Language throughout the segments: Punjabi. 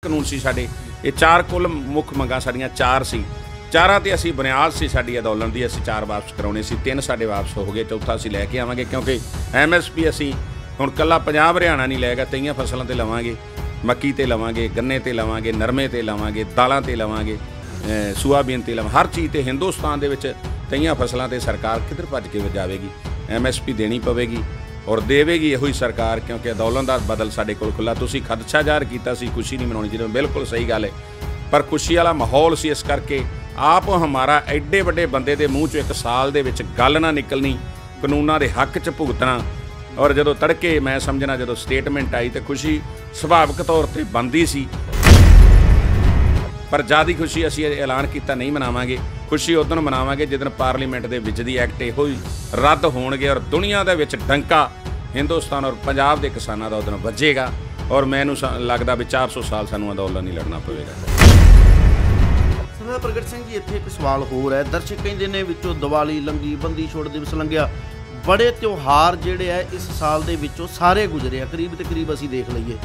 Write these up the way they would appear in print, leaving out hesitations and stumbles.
ਕਾਨੂੰਨ ਸੀ ਸਾਡੇ। ਇਹ 4 ਕੁੱਲ ਮੁੱਖ ਮੰਗਾਂ ਸਾਡੀਆਂ 4 ਸੀ। 4 ਤੇ ਅਸੀਂ ਬੁਨਿਆਦ ਸੀ ਸਾਡੀ ਅੰਦੋਲਨ ਦੀ। ਅਸੀਂ 4 ਵਾਪਸ ਕਰਾਉਣੇ ਸੀ, 3 ਸਾਡੇ ਵਾਪਸ ਹੋ ਗਏ, ਚੌਥਾ ਅਸੀਂ ਲੈ ਕੇ ਆਵਾਂਗੇ। ਕਿਉਂਕਿ MSP ਅਸੀਂ ਹੁਣ ਕੱਲਾ ਪੰਜਾਬ ਹਰਿਆਣਾ ਨਹੀਂ ਲਏਗਾ, ਕਈਆਂ ਫਸਲਾਂ 'ਤੇ ਲਵਾਂਗੇ, ਮੱਕੀ 'ਤੇ ਲਵਾਂਗੇ, ਗੰਨੇ 'ਤੇ ਲਵਾਂਗੇ, ਨਰਮੇ 'ਤੇ ਲਵਾਂਗੇ, ਦਾਲਾਂ 'ਤੇ ਲਵਾਂਗੇ, ਸੋਆਬੀਨ 'ਤੇ ਲਵਾਂ, ਹਰ ਚੀਜ਼ 'ਤੇ। ਹਿੰਦੁਸਤਾਨ ਦੇ ਵਿੱਚ ਕਈਆਂ ਫਸਲਾਂ 'ਤੇ ਸਰਕਾਰ ਕਿੱਧਰ ਭੱਜ ਕੇ ਜਾਵੇਗੀ? MSP ਦੇਣੀ ਪਵੇਗੀ ਔਰ ਦੇਵੇਗੀ ਇਹੋ ਹੀ ਸਰਕਾਰ, ਕਿਉਂਕਿ ਅੰਦੋਲਨ ਦਾ ਬਦਲ ਸਾਡੇ ਕੋਲ ਖੁੱਲ੍ਹਾ। ਤੁਸੀਂ ਖਦਸ਼ਾ ਜ਼ਾਹਰ ਕੀਤਾ ਸੀ ਖੁਸ਼ੀ ਨਹੀਂ ਮਨਾਉਣੀ, ਜਿਵੇਂ ਬਿਲਕੁਲ ਸਹੀ ਗੱਲ ਹੈ, ਪਰ ਖੁਸ਼ੀ ਵਾਲਾ ਮਾਹੌਲ ਸੀ। ਇਸ ਕਰਕੇ ਆਪ ਹਮਾਰਾ ਐਡੇ ਵੱਡੇ ਬੰਦੇ ਦੇ ਮੂੰਹ 'ਚੋਂ 1 ਸਾਲ ਦੇ ਵਿੱਚ ਗੱਲ ਨਾ ਨਿਕਲਣੀ, ਕਾਨੂੰਨਾਂ ਦੇ ਹੱਕ 'ਚ ਭੁਗਤਣਾ। ਔਰ ਜਦੋਂ ਤੜਕੇ ਮੈਂ ਸਮਝਣਾ ਜਦੋਂ ਸਟੇਟਮੈਂਟ ਆਈ ਤਾਂ ਖੁਸ਼ੀ ਸੁਭਾਵਿਕ ਤੌਰ 'ਤੇ ਬਣਦੀ ਸੀ, ਪਰ ਜ਼ਿਆਦਾ ਖੁਸ਼ੀ ਅਸੀਂ ਐਲਾਨ ਕੀਤਾ ਨਹੀਂ ਮਨਾਵਾਂਗੇ। ਖੁਸ਼ੀ ਉਦੋਂ ਮਨਾਵਾਂਗੇ ਜਿੱਦਣ ਪਾਰਲੀਮੈਂਟ ਦੇ ਵਿੱਚ ਦੀ ਐਕਟ ਇਹੋ ਹੀ ਰੱਦ ਹੋਣਗੇ ਔਰ ਦੁਨੀਆ ਦੇ ਵਿੱਚ ਡੰਕਾ ਹਿੰਦੁਸਤਾਨ ਔਰ ਪੰਜਾਬ ਦੇ ਕਿਸਾਨਾਂ ਦਾ ਉਦੋਂ ਵੱਜੇਗਾ। ਔਰ ਮੈਨੂੰ ਲੱਗਦਾ ਵੀ 400 ਸਾਲ ਸਾਨੂੰ ਅੰਦੋਲਨ ਨਹੀਂ ਲੜਨਾ ਪਵੇਗਾ। ਸਰਦਾਰ ਪ੍ਰਗਟ ਸਿੰਘ ਜੀ, ਇੱਥੇ ਇੱਕ ਸਵਾਲ ਹੋਰ ਹੈ। ਦਰਸ਼ਕ ਕਹਿੰਦੇ ਨੇ ਵਿੱਚੋਂ ਦੀਵਾਲੀ ਲੰਘੀ, ਬੰਦੀ ਛੋੜ ਦਿਵਸ ਲੰਘਿਆ, ਬੜੇ ਤਿਉਹਾਰ ਜਿਹੜੇ ਹੈ ਇਸ ਸਾਲ ਦੇ ਵਿੱਚੋਂ ਸਾਰੇ ਗੁਜ਼ਰੇ ਆ ਕਰੀਬ ਤੇ ਕਰੀਬ ਅਸੀਂ ਦੇਖ ਲਈਏ,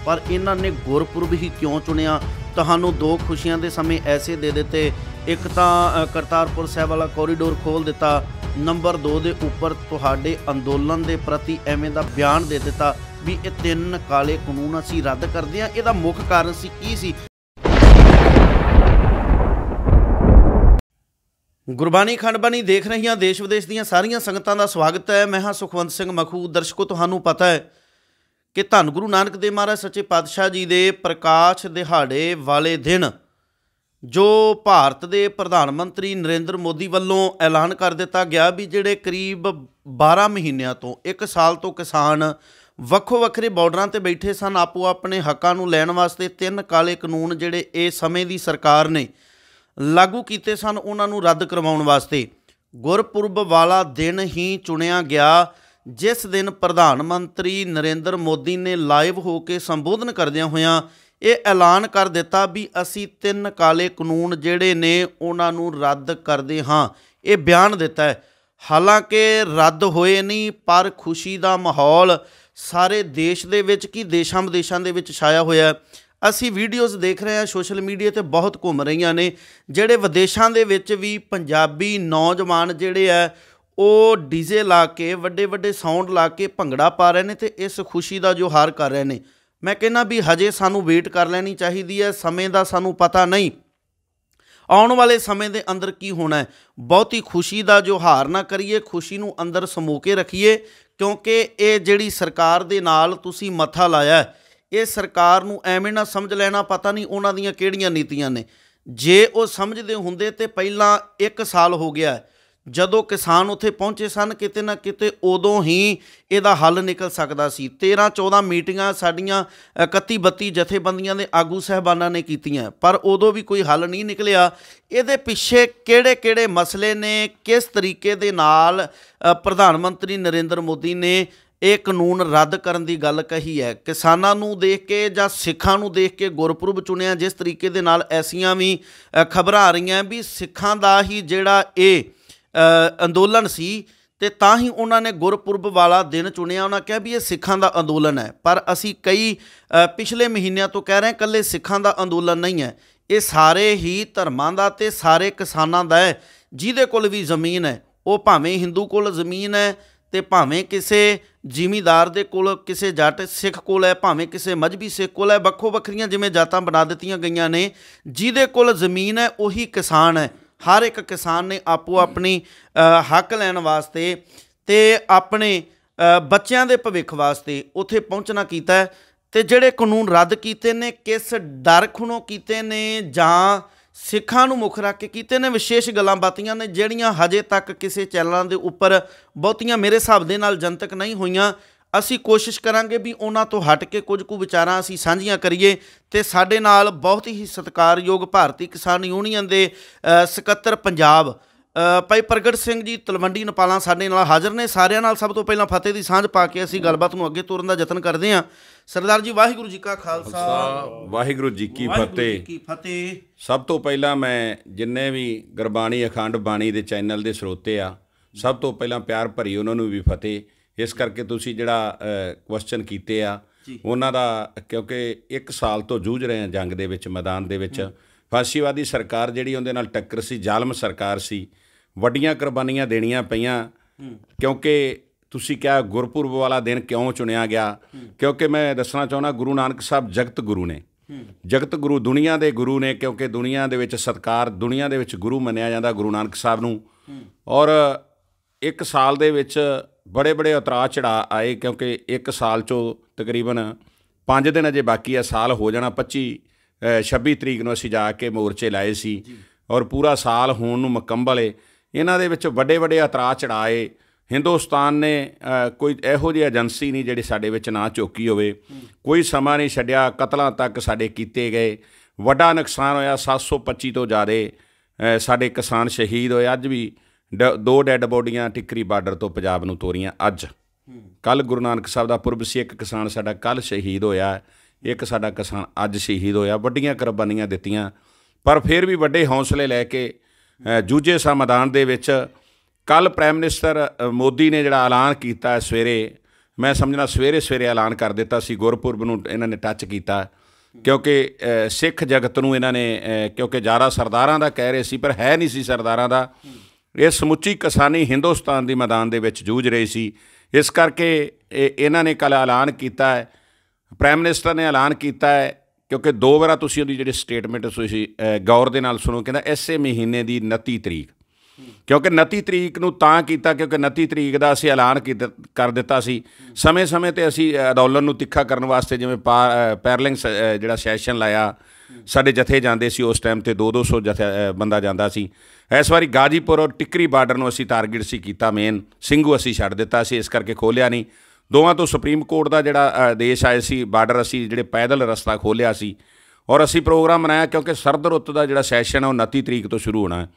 ਪਰ ਇਹਨਾਂ ਨੇ ਗੁਰਪੁਰਬ ਹੀ ਕਿਉਂ ਚੁਣਿਆ? ਤੁਹਾਨੂੰ 2 ਖੁਸ਼ੀਆਂ ਦੇ ਸਮੇਂ ਐਸੇ ਦੇ ਦਿੱਤੇ, ਇੱਕ ਤਾਂ ਕਰਤਾਰਪੁਰ ਸਾਹਿਬ ਵਾਲਾ ਕੋਰੀਡੋਰ ਖੋਲ੍ਹ ਦਿੱਤਾ, ਨੰਬਰ 2 ਦੇ ਉੱਪਰ ਤੁਹਾਡੇ ਅੰਦੋਲਨ ਦੇ ਪ੍ਰਤੀ ਐਵੇਂ ਦਾ ਬਿਆਨ ਦੇ ਦਿੱਤਾ ਵੀ ਇਹ 3 ਕਾਲੇ ਕਾਨੂੰਨ ਅਸੀਂ ਰੱਦ ਕਰਦੇ ਹਾਂ। ਇਹਦਾ ਮੁੱਖ ਕਾਰਨ ਸੀ ਕੀ ਸੀ? ਗੁਰਬਾਣੀ ਖੰਡਬਾਣੀ ਦੇਖ ਰਹੀਆਂ ਦੇਸ਼ ਵਿਦੇਸ਼ ਦੀਆਂ ਸਾਰੀਆਂ ਸੰਗਤਾਂ ਦਾ ਸਵਾਗਤ ਹੈ। ਮੈਂ ਹਾਂ ਸੁਖਵੰਤ ਸਿੰਘ ਮਖੂ। ਦਰਸ਼ਕੋ, ਤੁਹਾਨੂੰ ਪਤਾ ਹੈ ਕਿ ਧੰਨ ਗੁਰੂ ਨਾਨਕ ਦੇਵ ਮਹਾਰਾਜ ਸੱਚੇ ਪਾਤਸ਼ਾਹ ਜੀ ਦੇ ਪ੍ਰਕਾਸ਼ ਦਿਹਾੜੇ ਵਾਲੇ ਦਿਨ ਜੋ ਭਾਰਤ ਦੇ ਪ੍ਰਧਾਨ ਮੰਤਰੀ ਨਰਿੰਦਰ ਮੋਦੀ ਵੱਲੋਂ ਐਲਾਨ ਕਰ ਦਿੱਤਾ ਗਿਆ ਵੀ ਜਿਹੜੇ ਕਰੀਬ 12 ਮਹੀਨਿਆਂ ਤੋਂ 1 ਸਾਲ ਤੋਂ ਕਿਸਾਨ ਵੱਖੋ ਵੱਖਰੇ ਬਾਰਡਰਾਂ 'ਤੇ ਬੈਠੇ ਸਨ, ਆਪੋ ਆਪਣੇ ਹੱਕਾਂ ਨੂੰ ਲੈਣ ਵਾਸਤੇ 3 ਕਾਲੇ ਕਾਨੂੰਨ ਜਿਹੜੇ ਇਹ ਸਮੇਂ ਦੀ ਸਰਕਾਰ ਨੇ ਲਾਗੂ ਕੀਤੇ ਸਨ, ਉਹਨਾਂ ਨੂੰ ਰੱਦ ਕਰਵਾਉਣ ਵਾਸਤੇ ਗੁਰਪੁਰਬ ਵਾਲਾ ਦਿਨ ਹੀ ਚੁਣਿਆ ਗਿਆ, ਜਿਸ ਦਿਨ ਪ੍ਰਧਾਨ ਮੰਤਰੀ ਨਰਿੰਦਰ ਮੋਦੀ ਨੇ ਲਾਈਵ ਹੋ ਕੇ ਸੰਬੋਧਨ ਕਰਦਿਆਂ ਹੋਇਆਂ ਇਹ ਐਲਾਨ ਕਰ ਦਿੱਤਾ ਵੀ ਅਸੀਂ 3 ਕਾਲੇ ਕਾਨੂੰਨ ਜਿਹੜੇ ਨੇ ਉਹਨਾਂ ਨੂੰ ਰੱਦ ਕਰਦੇ ਹਾਂ। ਇਹ ਬਿਆਨ ਦਿੱਤਾ ਹੈ। ਹਾਲਾਂਕਿ ਰੱਦ ਹੋਏ ਨਹੀਂ, ਪਰ ਖੁਸ਼ੀ ਦਾ ਮਾਹੌਲ ਸਾਰੇ ਦੇਸ਼ ਦੇ ਵਿੱਚ ਕੀ ਦੇਸ਼ਾਂ ਵਿਦੇਸ਼ਾਂ ਦੇ ਵਿੱਚ ਛਾਇਆ ਹੋਇਆ। ਅਸੀਂ ਵੀਡੀਓਜ਼ ਦੇਖ ਰਹੇ ਹਾਂ, ਸੋਸ਼ਲ ਮੀਡੀਆ 'ਤੇ ਬਹੁਤ ਘੁੰਮ ਰਹੀਆਂ ਨੇ, ਜਿਹੜੇ ਵਿਦੇਸ਼ਾਂ ਦੇ ਵਿੱਚ ਵੀ ਪੰਜਾਬੀ ਨੌਜਵਾਨ ਜਿਹੜੇ ਹੈ ਉਹ ਡੀਜੇ ਲਾ ਕੇ ਵੱਡੇ ਵੱਡੇ ਸਾਊਂਡ ਲਾ ਕੇ ਭੰਗੜਾ ਪਾ ਰਹੇ ਨੇ ਅਤੇ ਇਸ ਖੁਸ਼ੀ ਦਾ ਜੋਹਾਰ ਕਰ ਰਹੇ ਨੇ। ਮੈਂ ਕਹਿੰਦਾ ਵੀ ਹਜੇ ਸਾਨੂੰ ਵੇਟ ਕਰ ਲੈਣੀ ਚਾਹੀਦੀ ਹੈ, ਸਮੇਂ ਦਾ ਸਾਨੂੰ ਪਤਾ ਨਹੀਂ ਆਉਣ ਵਾਲੇ ਸਮੇਂ ਦੇ ਅੰਦਰ ਕੀ ਹੋਣਾ ਹੈ। ਬਹੁਤੀ ਖੁਸ਼ੀ ਦਾ ਜੋਹਾਰ ਨਾ ਕਰੀਏ, ਖੁਸ਼ੀ ਨੂੰ ਅੰਦਰ ਸਮੋ ਕੇ ਰੱਖੀਏ, ਕਿਉਂਕਿ ਇਹ ਜਿਹੜੀ ਸਰਕਾਰ ਦੇ ਨਾਲ ਤੁਸੀਂ ਮੱਥਾ ਲਾਇਆ, ਇਹ ਸਰਕਾਰ ਨੂੰ ਐਵੇਂ ਨਾ ਸਮਝ ਲੈਣਾ ਪਤਾ ਨਹੀਂ ਉਹਨਾਂ ਦੀਆਂ ਕਿਹੜੀਆਂ ਨੀਤੀਆਂ ਨੇ। ਜੇ ਉਹ ਸਮਝਦੇ ਹੁੰਦੇ ਤਾਂ ਪਹਿਲਾਂ 1 ਸਾਲ ਹੋ ਗਿਆ ਜਦੋਂ ਕਿਸਾਨ ਉੱਥੇ ਪਹੁੰਚੇ ਸਨ, ਕਿਤੇ ਨਾ ਕਿਤੇ ਉਦੋਂ ਹੀ ਇਹਦਾ ਹੱਲ ਨਿਕਲ ਸਕਦਾ ਸੀ। 13-14 ਮੀਟਿੰਗਾਂ ਸਾਡੀਆਂ 31-32 ਜਥੇਬੰਦੀਆਂ ਦੇ ਆਗੂ ਸਾਹਿਬਾਨਾਂ ਨੇ ਕੀਤੀਆਂ, ਪਰ ਉਦੋਂ ਵੀ ਕੋਈ ਹੱਲ ਨਹੀਂ ਨਿਕਲਿਆ। ਇਹਦੇ ਪਿੱਛੇ ਕਿਹੜੇ-ਕਿਹੜੇ ਮਸਲੇ ਨੇ, ਕਿਸ ਤਰੀਕੇ ਦੇ ਨਾਲ ਪ੍ਰਧਾਨ ਮੰਤਰੀ ਨਰਿੰਦਰ ਮੋਦੀ ਨੇ ਇਹ ਕਾਨੂੰਨ ਰੱਦ ਕਰਨ ਦੀ ਗੱਲ ਕਹੀ ਹੈ? ਕਿਸਾਨਾਂ ਨੂੰ ਦੇਖ ਕੇ ਜਾਂ ਸਿੱਖਾਂ ਨੂੰ ਦੇਖ ਕੇ ਗੁਰਪੁਰਬ ਚੁਣਿਆ? ਜਿਸ ਤਰੀਕੇ ਦੇ ਨਾਲ ਐਸੀਆਂ ਵੀ ਖਬਰਾਂ ਆ ਰਹੀਆਂ ਵੀ ਸਿੱਖਾਂ ਦਾ ਹੀ ਜਿਹੜਾ ਇਹ ਅੰਦੋਲਨ ਸੀ ਅਤੇ ਤਾਂ ਹੀ ਉਹਨਾਂ ਨੇ ਗੁਰਪੁਰਬ ਵਾਲਾ ਦਿਨ ਚੁਣਿਆ। ਉਹਨਾਂ ਕਿਹਾ ਵੀ ਇਹ ਸਿੱਖਾਂ ਦਾ ਅੰਦੋਲਨ ਹੈ, ਪਰ ਅਸੀਂ ਕਈ ਪਿਛਲੇ ਮਹੀਨਿਆਂ ਤੋਂ ਕਹਿ ਰਹੇ ਹਾਂ ਇਕੱਲੇ ਸਿੱਖਾਂ ਦਾ ਅੰਦੋਲਨ ਨਹੀਂ ਹੈ, ਇਹ ਸਾਰੇ ਹੀ ਧਰਮਾਂ ਦਾ ਅਤੇ ਸਾਰੇ ਕਿਸਾਨਾਂ ਦਾ ਹੈ। ਜਿਹਦੇ ਕੋਲ ਵੀ ਜ਼ਮੀਨ ਹੈ, ਉਹ ਭਾਵੇਂ ਹਿੰਦੂ ਕੋਲ ਜ਼ਮੀਨ ਹੈ ਅਤੇ ਭਾਵੇਂ ਕਿਸੇ ਜ਼ਿਮੀਂਦਾਰ ਦੇ ਕੋਲ, ਕਿਸੇ ਜੱਟ ਸਿੱਖ ਕੋਲ ਹੈ, ਭਾਵੇਂ ਕਿਸੇ ਮਜ਼੍ਹਬੀ ਸਿੱਖ ਕੋਲ ਹੈ, ਵੱਖੋ ਵੱਖਰੀਆਂ ਜਿਵੇਂ ਜਾਤਾਂ ਬਣਾ ਦਿੱਤੀਆਂ ਗਈਆਂ ਨੇ। ਜਿਹਦੇ ਕੋਲ ਜ਼ਮੀਨ ਹੈ ਉਹੀ ਕਿਸਾਨ ਹੈ। ਹਰ ਇੱਕ ਕਿਸਾਨ ਨੇ ਆਪੋ ਆਪਣੀ ਹੱਕ ਲੈਣ ਵਾਸਤੇ ਅਤੇ ਆਪਣੇ ਬੱਚਿਆਂ ਦੇ ਭਵਿੱਖ ਵਾਸਤੇ ਉੱਥੇ ਪਹੁੰਚਣਾ ਕੀਤਾ। ਅਤੇ ਜਿਹੜੇ ਕਾਨੂੰਨ ਰੱਦ ਕੀਤੇ ਨੇ, ਕਿਸ ਡਰ ਖੁਣੋਂ ਕੀਤੇ ਨੇ ਜਾਂ ਸਿੱਖਾਂ ਨੂੰ ਮੁੱਖ ਰੱਖ ਕੇ ਕੀਤੇ ਨੇ, ਵਿਸ਼ੇਸ਼ ਗੱਲਾਂ ਬਾਤੀਆਂ ਨੇ ਜਿਹੜੀਆਂ ਹਜੇ ਤੱਕ ਕਿਸੇ ਚੈਨਲਾਂ ਦੇ ਉੱਪਰ ਬਹੁਤੀਆਂ ਮੇਰੇ ਹਿਸਾਬ ਦੇ ਨਾਲ ਜਨਤਕ ਨਹੀਂ ਹੋਈਆਂ। ਅਸੀਂ ਕੋਸ਼ਿਸ਼ ਕਰਾਂਗੇ ਵੀ ਉਹਨਾਂ ਤੋਂ ਹਟ ਕੇ ਕੁਝ ਕੁ ਵਿਚਾਰਾਂ ਅਸੀਂ ਸਾਂਝੀਆਂ ਕਰੀਏ। ਅਤੇ ਸਾਡੇ ਨਾਲ ਬਹੁਤ ਹੀ ਸਤਿਕਾਰਯੋਗ ਭਾਰਤੀ ਕਿਸਾਨ ਯੂਨੀਅਨ ਦੇ ਸਕੱਤਰ ਪੰਜਾਬ ਭਾਈ ਪ੍ਰਗਟ ਸਿੰਘ ਜੀ ਤਲਵੰਡੀ ਨੇਪਾਲਾਂ ਸਾਡੇ ਨਾਲ ਹਾਜ਼ਰ ਨੇ। ਸਾਰਿਆਂ ਨਾਲ ਸਭ ਤੋਂ ਪਹਿਲਾਂ ਫਤਿਹ ਦੀ ਸਾਂਝ ਪਾ ਕੇ ਅਸੀਂ ਗੱਲਬਾਤ ਨੂੰ ਅੱਗੇ ਤੋਰਨ ਦਾ ਯਤਨ ਕਰਦੇ ਹਾਂ। ਸਰਦਾਰ ਜੀ, ਵਾਹਿਗੁਰੂ ਜੀ ਕਾ ਖਾਲਸਾ, ਵਾਹਿਗੁਰੂ ਜੀ ਕੀ ਫਤਿਹ। ਸਭ ਤੋਂ ਪਹਿਲਾਂ ਮੈਂ ਜਿੰਨੇ ਵੀ ਗੁਰਬਾਣੀ ਅਖੰਡ ਬਾਣੀ ਦੇ ਚੈਨਲ ਦੇ ਸਰੋਤੇ ਆ, ਸਭ ਤੋਂ ਪਹਿਲਾਂ ਪਿਆਰ ਭਰੀ ਉਹਨਾਂ ਨੂੰ ਵੀ ਫਤਿਹ। ਇਸ ਕਰਕੇ ਤੁਸੀਂ ਜਿਹੜਾ ਕੁਐਸਚਨ ਕੀਤੇ ਆ ਉਹਨਾਂ ਦਾ, ਕਿਉਂਕਿ 1 ਸਾਲ ਤੋਂ ਜੂਝ ਰਹੇ ਹਾਂ ਜੰਗ ਦੇ ਵਿੱਚ, ਮੈਦਾਨ ਦੇ ਵਿੱਚ। ਫਾਸ਼ੀਵਾਦੀ ਸਰਕਾਰ ਜਿਹੜੀ ਉਹਦੇ ਨਾਲ ਟੱਕਰ ਸੀ, ਜ਼ਾਲਮ ਸਰਕਾਰ ਸੀ, ਵੱਡੀਆਂ ਕੁਰਬਾਨੀਆਂ ਦੇਣੀਆਂ ਪਈਆਂ। ਕਿਉਂਕਿ ਤੁਸੀਂ ਕਿਹਾ ਗੁਰਪੁਰਬ ਵਾਲਾ ਦਿਨ ਕਿਉਂ ਚੁਣਿਆ ਗਿਆ, ਕਿਉਂਕਿ ਮੈਂ ਦੱਸਣਾ ਚਾਹੁੰਦਾ ਗੁਰੂ ਨਾਨਕ ਸਾਹਿਬ ਜਗਤ ਗੁਰੂ ਨੇ, ਜਗਤ ਗੁਰੂ, ਦੁਨੀਆ ਦੇ ਗੁਰੂ ਨੇ। ਕਿਉਂਕਿ ਦੁਨੀਆ ਦੇ ਵਿੱਚ ਸਤਿਕਾਰ, ਦੁਨੀਆ ਦੇ ਵਿੱਚ ਗੁਰੂ ਮੰਨਿਆ ਜਾਂਦਾ ਗੁਰੂ ਨਾਨਕ ਸਾਹਿਬ ਨੂੰ। ਔਰ 1 ਸਾਲ ਦੇ ਵਿੱਚ ਬੜੇ ਬੜੇ ਉਤਰਾਅ ਚੜ੍ਹਾਅ ਆਏ, ਕਿਉਂਕਿ 1 ਸਾਲ 'ਚੋਂ ਤਕਰੀਬਨ 5 ਦਿਨ ਅਜੇ ਬਾਕੀ ਆ, ਸਾਲ ਹੋ ਜਾਣਾ। 26 ਤਰੀਕ ਨੂੰ ਅਸੀਂ ਜਾ ਕੇ ਮੋਰਚੇ ਲਾਏ ਸੀ, ਔਰ ਪੂਰਾ ਸਾਲ ਹੋਣ ਨੂੰ ਮੁਕੰਮਲ ਏ। ਇਹਨਾਂ ਦੇ ਵਿੱਚ ਵੱਡੇ ਵੱਡੇ ਉਤਰਾਅ ਚੜ੍ਹਾਏ। ਹਿੰਦੁਸਤਾਨ ਨੇ ਕੋਈ ਇਹੋ ਜਿਹੀ ਏਜੰਸੀ ਨਹੀਂ ਜਿਹੜੀ ਸਾਡੇ ਵਿੱਚ ਨਾ ਝੋਕੀ ਹੋਵੇ, ਕੋਈ ਸਮਾਂ ਨਹੀਂ ਛੱਡਿਆ। ਕਤਲਾਂ ਤੱਕ ਸਾਡੇ ਕੀਤੇ ਗਏ, ਵੱਡਾ ਨੁਕਸਾਨ ਹੋਇਆ। 725 ਤੋਂ ਜ਼ਿਆਦਾ ਸਾਡੇ ਕਿਸਾਨ ਸ਼ਹੀਦ ਹੋਏ। ਅੱਜ ਵੀ 2 ਡੈੱਡ ਬੋਡੀਆਂ ਟਿੱਕਰੀ ਬਾਰਡਰ ਤੋਂ ਪੰਜਾਬ ਨੂੰ ਤੋਰੀਆਂ। ਅੱਜ ਕੱਲ੍ਹ ਗੁਰੂ ਨਾਨਕ ਸਾਹਿਬ ਦਾ ਪੁਰਬ ਸੀ, 1 ਕਿਸਾਨ ਸਾਡਾ ਕੱਲ੍ਹ ਸ਼ਹੀਦ ਹੋਇਆ, 1 ਸਾਡਾ ਕਿਸਾਨ ਅੱਜ ਸ਼ਹੀਦ ਹੋਇਆ। ਵੱਡੀਆਂ ਕੁਰਬਾਨੀਆਂ ਦਿੱਤੀਆਂ, ਪਰ ਫਿਰ ਵੀ ਵੱਡੇ ਹੌਸਲੇ ਲੈ ਕੇ ਜੂਝੇ ਸਾਂ ਮੈਦਾਨ ਦੇ ਵਿੱਚ। ਕੱਲ੍ਹ ਪ੍ਰਾਈਮ ਮਿਨਿਸਟਰ ਮੋਦੀ ਨੇ ਜਿਹੜਾ ਐਲਾਨ ਕੀਤਾ ਸਵੇਰੇ, ਮੈਂ ਸਮਝਣਾ ਸਵੇਰੇ ਸਵੇਰੇ ਐਲਾਨ ਕਰ ਦਿੱਤਾ ਸੀ। ਗੁਰਪੁਰਬ ਨੂੰ ਇਹਨਾਂ ਨੇ ਟੱਚ ਕੀਤਾ, ਕਿਉਂਕਿ ਸਿੱਖ ਜਗਤ ਨੂੰ ਇਹਨਾਂ ਨੇ, ਕਿਉਂਕਿ ਜ਼ਿਆਦਾ ਸਰਦਾਰਾਂ ਦਾ ਕਹਿ ਰਹੇ ਸੀ ਪਰ ਹੈ ਨਹੀਂ ਸੀ ਸਰਦਾਰਾਂ ਦਾ। ਇਹ ਸਮੁੱਚੀ ਕਿਸਾਨੀ ਹਿੰਦੁਸਤਾਨ ਦੀ ਮੈਦਾਨ ਦੇ ਵਿੱਚ ਜੂਝ ਰਹੀ ਸੀ। ਇਸ ਕਰਕੇ ਇਹਨਾਂ ਨੇ ਕੱਲ੍ਹ ਐਲਾਨ ਕੀਤਾ ਹੈ, ਪ੍ਰਾਈਮ ਮਿਨਿਸਟਰ ਨੇ ਐਲਾਨ ਕੀਤਾ ਹੈ। ਕਿਉਂਕਿ 2 ਵਾਰ ਤੁਸੀਂ ਉਹਦੀ ਜਿਹੜੀ ਸਟੇਟਮੈਂਟ ਤੁਸੀਂ ਗੌਰ ਦੇ ਨਾਲ ਸੁਣੋ, ਕਹਿੰਦਾ ਇਸੇ ਮਹੀਨੇ ਦੀ 29 ਤਰੀਕ। ਕਿਉਂਕਿ 29 ਤਰੀਕ ਨੂੰ ਤਾਂ ਕੀਤਾ ਕਿਉਂਕਿ 29 ਤਰੀਕ ਦਾ ਅਸੀਂ ਐਲਾਨ ਕਰ ਦਿੱਤਾ ਸੀ। ਸਮੇਂ ਸਮੇਂ 'ਤੇ ਅਸੀਂ ਅੰਦੋਲਨ ਨੂੰ ਤਿੱਖਾ ਕਰਨ ਵਾਸਤੇ ਜਿਵੇਂ ਪੈਰਲਿੰਗ ਜਿਹੜਾ ਸੈਸ਼ਨ ਲਾਇਆ, ਸਾਡੇ ਜਥੇ ਜਾਂਦੇ ਸੀ ਉਸ ਟਾਈਮ 'ਤੇ 200 ਬੰਦਾ ਜਾਂਦਾ ਸੀ। ਇਸ ਵਾਰੀ ਗਾਜੀਪੁਰ ਔਰ ਟਿੱਕਰੀ ਬਾਰਡਰ ਨੂੰ ਅਸੀਂ ਟਾਰਗੇਟ ਸੀ ਕੀਤਾ, ਮੇਨ ਸਿੰਘੂ ਅਸੀਂ ਛੱਡ ਦਿੱਤਾ ਸੀ, ਇਸ ਕਰਕੇ ਖੋਲ੍ਹਿਆ ਨਹੀਂ। ਦੋਵਾਂ ਤੋਂ ਸੁਪਰੀਮ ਕੋਰਟ ਦਾ ਜਿਹੜਾ ਆਦੇਸ਼ ਆਏ ਸੀ, ਬਾਰਡਰ ਅਸੀਂ ਜਿਹੜੇ ਪੈਦਲ ਰਸਤਾ ਖੋਲ੍ਹਿਆ ਸੀ। ਔਰ ਅਸੀਂ ਪ੍ਰੋਗਰਾਮ ਬਣਾਇਆ ਕਿਉਂਕਿ ਸਰਦ ਰੁੱਤ ਦਾ ਜਿਹੜਾ ਸੈਸ਼ਨ ਹੈ ਉਹ 29 ਤਰੀਕ ਤੋਂ ਸ਼ੁਰੂ ਹੋਣਾ ਹੈ।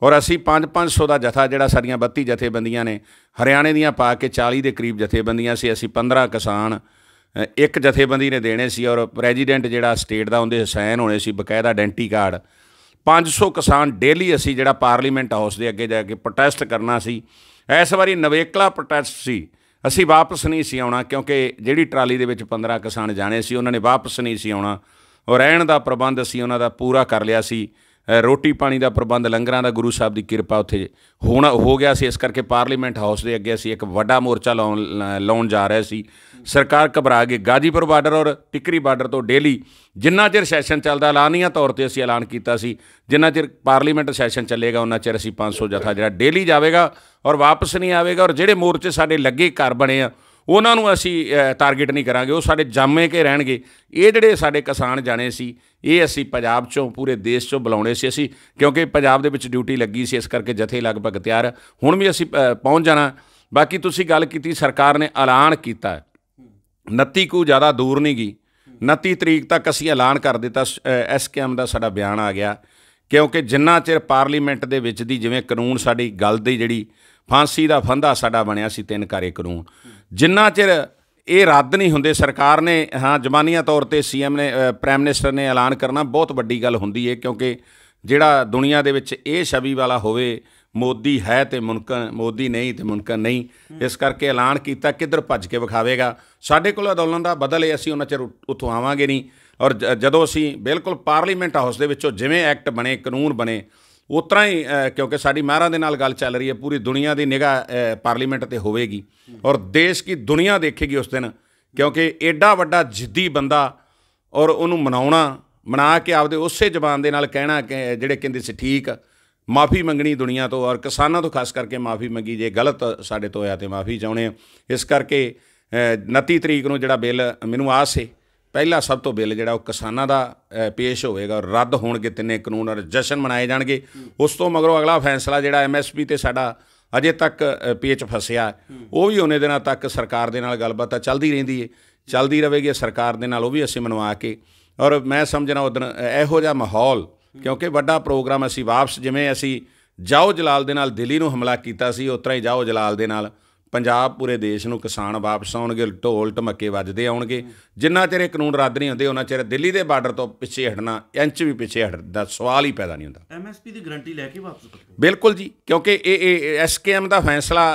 ਔਰ ਅਸੀਂ 500 ਦਾ ਜਥਾ, ਜਿਹੜਾ ਸਾਡੀਆਂ 32 ਜਥੇਬੰਦੀਆਂ ਨੇ ਹਰਿਆਣੇ ਦੀਆਂ ਪਾ ਕੇ 40 ਦੇ ਕਰੀਬ ਜਥੇਬੰਦੀਆਂ ਸੀ, ਅਸੀਂ 15 ਕਿਸਾਨ ਇੱਕ ਜਥੇਬੰਦੀ ਨੇ ਦੇਣੇ ਸੀ। ਔਰ ਪ੍ਰੈਜ਼ੀਡੈਂਟ ਜਿਹੜਾ ਸਟੇਟ ਦਾ ਉਹਦੇ ਸਾਈਨ ਹੋਣੇ ਸੀ, ਬਕਾਇਦਾ ਆਇਡੈਂਟੀ ਕਾਰਡ। 500 ਕਿਸਾਨ ਡੇਲੀ ਅਸੀਂ ਜਿਹੜਾ ਪਾਰਲੀਮੈਂਟ ਹਾਊਸ ਦੇ ਅੱਗੇ ਜਾ ਕੇ ਪ੍ਰੋਟੈਸਟ ਕਰਨਾ ਸੀ। ਇਸ ਵਾਰੀ ਨਵੇਕਲਾ ਪ੍ਰੋਟੈਸਟ ਸੀ, ਅਸੀਂ ਵਾਪਸ ਨਹੀਂ ਸੀ ਆਉਣਾ, ਕਿਉਂਕਿ ਜਿਹੜੀ ਟਰਾਲੀ ਦੇ ਵਿੱਚ 15 ਕਿਸਾਨ ਜਾਣੇ ਸੀ ਉਹਨਾਂ ਨੇ ਵਾਪਸ ਨਹੀਂ ਸੀ ਆਉਣਾ। ਔਰ ਰਹਿਣ ਦਾ ਪ੍ਰਬੰਧ ਅਸੀਂ ਉਹਨਾਂ ਦਾ ਪੂਰਾ ਕਰ ਲਿਆ ਸੀ। ਰੋਟੀ ਪਾਣੀ ਦਾ ਪ੍ਰਬੰਧ, ਲੰਗਰਾਂ ਦਾ ਗੁਰੂ ਸਾਹਿਬ ਦੀ ਕਿਰਪਾ ਉੱਥੇ ਹੋ ਗਿਆ ਸੀ। ਇਸ ਕਰਕੇ ਪਾਰਲੀਮੈਂਟ ਹਾਊਸ ਦੇ ਅੱਗੇ ਅਸੀਂ ਇੱਕ ਵੱਡਾ ਮੋਰਚਾ ਲਾਉਣ ਜਾ ਰਹੇ ਸੀ। ਸਰਕਾਰ ਘਬਰਾ ਗਈ। ਗਾਜੀਪੁਰ ਬਾਰਡਰ ਔਰ ਟਿੱਕਰੀ ਬਾਰਡਰ ਤੋਂ ਡੇਲੀ ਜਿੰਨਾ ਚਿਰ ਸੈਸ਼ਨ ਚੱਲਦਾ, ਐਲਾਨੀਆ ਤੌਰ 'ਤੇ ਅਸੀਂ ਐਲਾਨ ਕੀਤਾ ਸੀ, ਜਿੰਨਾ ਚਿਰ ਪਾਰਲੀਮੈਂਟ ਸੈਸ਼ਨ ਚੱਲੇਗਾ ਉਹਨਾਂ ਚਿਰ ਅਸੀਂ 500 ਜਥਾ ਜਿਹੜਾ ਡੇਲੀ ਜਾਵੇਗਾ ਔਰ ਵਾਪਸ ਨਹੀਂ ਆਵੇਗਾ। ਔਰ ਜਿਹੜੇ ਮੋਰਚੇ ਸਾਡੇ ਲੱਗੇ ਘਰ ਬਣੇ ਆ ਉਹਨਾਂ ਨੂੰ ਅਸੀਂ ਟਾਰਗੇਟ ਨਹੀਂ ਕਰਾਂਗੇ, ਉਹ ਸਾਡੇ ਜਾਮੇ ਕੇ ਰਹਿਣਗੇ। ਇਹ ਜਿਹੜੇ ਸਾਡੇ ਕਿਸਾਨ ਜਾਣੇ ਸੀ, ਇਹ ਅਸੀਂ ਪੰਜਾਬ 'ਚੋਂ, ਪੂਰੇ ਦੇਸ਼ 'ਚੋਂ ਬੁਲਾਉਣੇ ਸੀ ਅਸੀਂ, ਕਿਉਂਕਿ ਪੰਜਾਬ ਦੇ ਵਿੱਚ ਡਿਊਟੀ ਲੱਗੀ ਸੀ। ਇਸ ਕਰਕੇ ਜਥੇ ਲਗਭਗ ਤਿਆਰ, ਹੁਣ ਵੀ ਅਸੀਂ ਪਹੁੰਚ ਜਾਣਾ। ਬਾਕੀ ਤੁਸੀਂ ਗੱਲ ਕੀਤੀ, ਸਰਕਾਰ ਨੇ ਐਲਾਨ ਕੀਤਾ 29 ਕੁ ਜ਼ਿਆਦਾ ਦੂਰ ਨਹੀਂ ਗਈ, 29 ਤਰੀਕ ਤੱਕ ਅਸੀਂ ਐਲਾਨ ਕਰ ਦਿੱਤਾ। SKM ਦਾ ਸਾਡਾ ਬਿਆਨ ਆ ਗਿਆ, ਕਿਉਂਕਿ ਜਿੰਨਾ ਚਿਰ ਪਾਰਲੀਮੈਂਟ ਦੇ ਵਿੱਚ ਦੀ ਜਿਵੇਂ ਕਾਨੂੰਨ ਸਾਡੀ ਗੱਲ ਦੀ ਜਿਹੜੀ ਫਾਂਸੀ ਦਾ ਫੰਦਾ ਸਾਡਾ ਬਣਿਆ ਸੀ 3 ਕਾਰੇ ਕਾਨੂੰਨ, ਜਿੰਨਾ ਚਿਰ ਇਹ ਰੱਦ ਨਹੀਂ ਹੁੰਦੇ, ਸਰਕਾਰ ਨੇ ਜ਼ਮਾਨੀਆ ਤੌਰ 'ਤੇ CM ਨੇ, ਪ੍ਰਾਈਮ ਮਿਨਿਸਟਰ ਨੇ ਐਲਾਨ ਕਰਨਾ ਬਹੁਤ ਵੱਡੀ ਗੱਲ ਹੁੰਦੀ ਹੈ। ਕਿਉਂਕਿ ਜਿਹੜਾ ਦੁਨੀਆ ਦੇ ਵਿੱਚ ਇਹ ਛਵੀ ਵਾਲਾ ਹੋਵੇ, ਮੋਦੀ ਹੈ ਤੇ ਮੁਮਕਿਨ, ਮੋਦੀ ਨਹੀਂ ਤੇ ਮੁਮਕਿਨ ਨਹੀਂ। ਇਸ ਕਰਕੇ ਐਲਾਨ ਕੀਤਾ, ਕਿੱਧਰ ਭੱਜ ਕੇ ਵਿਖਾਵੇਗਾ। ਸਾਡੇ ਕੋਲ ਅੰਦੋਲਨ ਦਾ ਬਦਲ ਹੈ, ਅਸੀਂ ਉਹਨਾਂ ਚਿਰ ਉੱਥੋਂ ਆਵਾਂਗੇ ਨਹੀਂ। ਔਰ ਜਦੋਂ ਅਸੀਂ ਬਿਲਕੁਲ ਪਾਰਲੀਮੈਂਟ ਹਾਊਸ ਦੇ ਵਿੱਚੋਂ ਜਿਵੇਂ ਐਕਟ ਬਣੇ, ਕਾਨੂੰਨ ਬਣੇ, ਉਸ ਤਰ੍ਹਾਂ ਹੀ, ਕਿਉਂਕਿ ਸਾਡੀ ਮਹਾਰਾਂ ਦੇ ਨਾਲ ਗੱਲ ਚੱਲ ਰਹੀ ਹੈ, ਪੂਰੀ ਦੁਨੀਆ ਦੀ ਨਿਗਾਹ ਪਾਰਲੀਮੈਂਟ 'ਤੇ ਹੋਵੇਗੀ ਔਰ ਦੇਸ਼ ਕੀ ਦੁਨੀਆ ਦੇਖੇਗੀ ਉਸ ਦਿਨ। ਕਿਉਂਕਿ ਐਡਾ ਵੱਡਾ ਜਿੱਦੀ ਬੰਦਾ, ਔਰ ਉਹਨੂੰ ਮਨਾ ਕੇ ਆਪਦੇ ਉਸੇ ਜ਼ਬਾਨ ਦੇ ਨਾਲ ਕਹਿਣਾ ਕਿ ਜਿਹੜੇ ਕਹਿੰਦੇ ਸੀ ਠੀਕ, ਮਾफ़ੀ ਮੰਗਣੀ ਦੁਨੀਆ ਤੋਂ, ਔਰ ਕਿਸਾਨਾਂ ਤੋਂ ਖਾਸ ਕਰਕੇ ਮਾफ़ੀ ਮੰਗੀ, ਜੇ ਗਲਤ ਸਾਡੇ ਤੋਂ ਹੋਇਆ ਤਾਂ ਮਾफ़ੀ ਚਾਹੁੰਦੇ ਹਾਂ। ਇਸ ਕਰਕੇ 29 ਤਰੀਕ ਨੂੰ ਜਿਹੜਾ ਬਿੱਲ, ਮੈਨੂੰ ਆਸ ਹੈ ਪਹਿਲਾ ਸਭ ਤੋਂ ਬਿੱਲ ਜਿਹੜਾ ਉਹ ਕਿਸਾਨਾਂ ਦਾ ਪੇਸ਼ ਹੋਵੇਗਾ ਔਰ ਰੱਦ ਹੋਣਗੇ 3 ਕਾਨੂੰਨ ਔਰ ਜਸ਼ਨ ਮਨਾਏ ਜਾਣਗੇ। ਉਸ ਤੋਂ ਮਗਰੋਂ ਅਗਲਾ ਫੈਸਲਾ ਜਿਹੜਾ MSP 'ਤੇ ਸਾਡਾ ਅਜੇ ਤੱਕ ਪੇਚ ਫਸਿਆ, ਉਹ ਵੀ ਉਹਨੇ ਦਿਨਾਂ ਤੱਕ ਸਰਕਾਰ ਦੇ ਨਾਲ ਗੱਲਬਾਤ ਚੱਲਦੀ ਰਹਿੰਦੀ ਹੈ, ਚੱਲਦੀ ਰਹੇਗੀ ਸਰਕਾਰ ਦੇ ਨਾਲ, ਉਹ ਵੀ ਅਸੀਂ ਮਨਵਾ ਕੇ। ਔਰ ਮੈਂ ਸਮਝਣਾ ਉਦੋਂ ਇਹੋ ਜਿਹਾ ਮਾਹੌਲ, ਕਿਉਂਕਿ ਵੱਡਾ ਪ੍ਰੋਗਰਾਮ ਅਸੀਂ ਵਾਪਸ, ਜਿਵੇਂ ਅਸੀਂ ਜਾਓ ਜਲਾਲ ਦੇ ਨਾਲ ਦਿੱਲੀ ਨੂੰ ਹਮਲਾ ਕੀਤਾ ਸੀ, ਉਸ ਤਰ੍ਹਾਂ ਹੀ ਜਾਓ ਜਲਾਲ ਦੇ ਨਾਲ ਪੰਜਾਬ, ਪੂਰੇ ਦੇਸ਼ ਨੂੰ ਕਿਸਾਨ ਵਾਪਸ ਆਉਣਗੇ, ਢੋਲ ਢਮੱਕੇ ਵੱਜਦੇ ਆਉਣਗੇ। ਜਿੰਨਾ ਚਿਰ ਇਹ ਕਾਨੂੰਨ ਰੱਦ ਨਹੀਂ ਹੁੰਦੇ, ਉਹਨਾਂ ਚਿਰ ਦਿੱਲੀ ਦੇ ਬਾਰਡਰ ਤੋਂ ਪਿੱਛੇ ਹਟਣਾ, ਇੰਚ ਵੀ ਪਿੱਛੇ ਹਟਣ ਦਾ ਸਵਾਲ ਹੀ ਪੈਦਾ ਨਹੀਂ ਹੁੰਦਾ। MSP ਦੀ ਗਰੰਟੀ ਲੈ ਕੇ ਵਾਪਸ ਕਰੋ। ਬਿਲਕੁਲ ਜੀ, ਕਿਉਂਕਿ ਇਹ SKM ਦਾ ਫੈਸਲਾ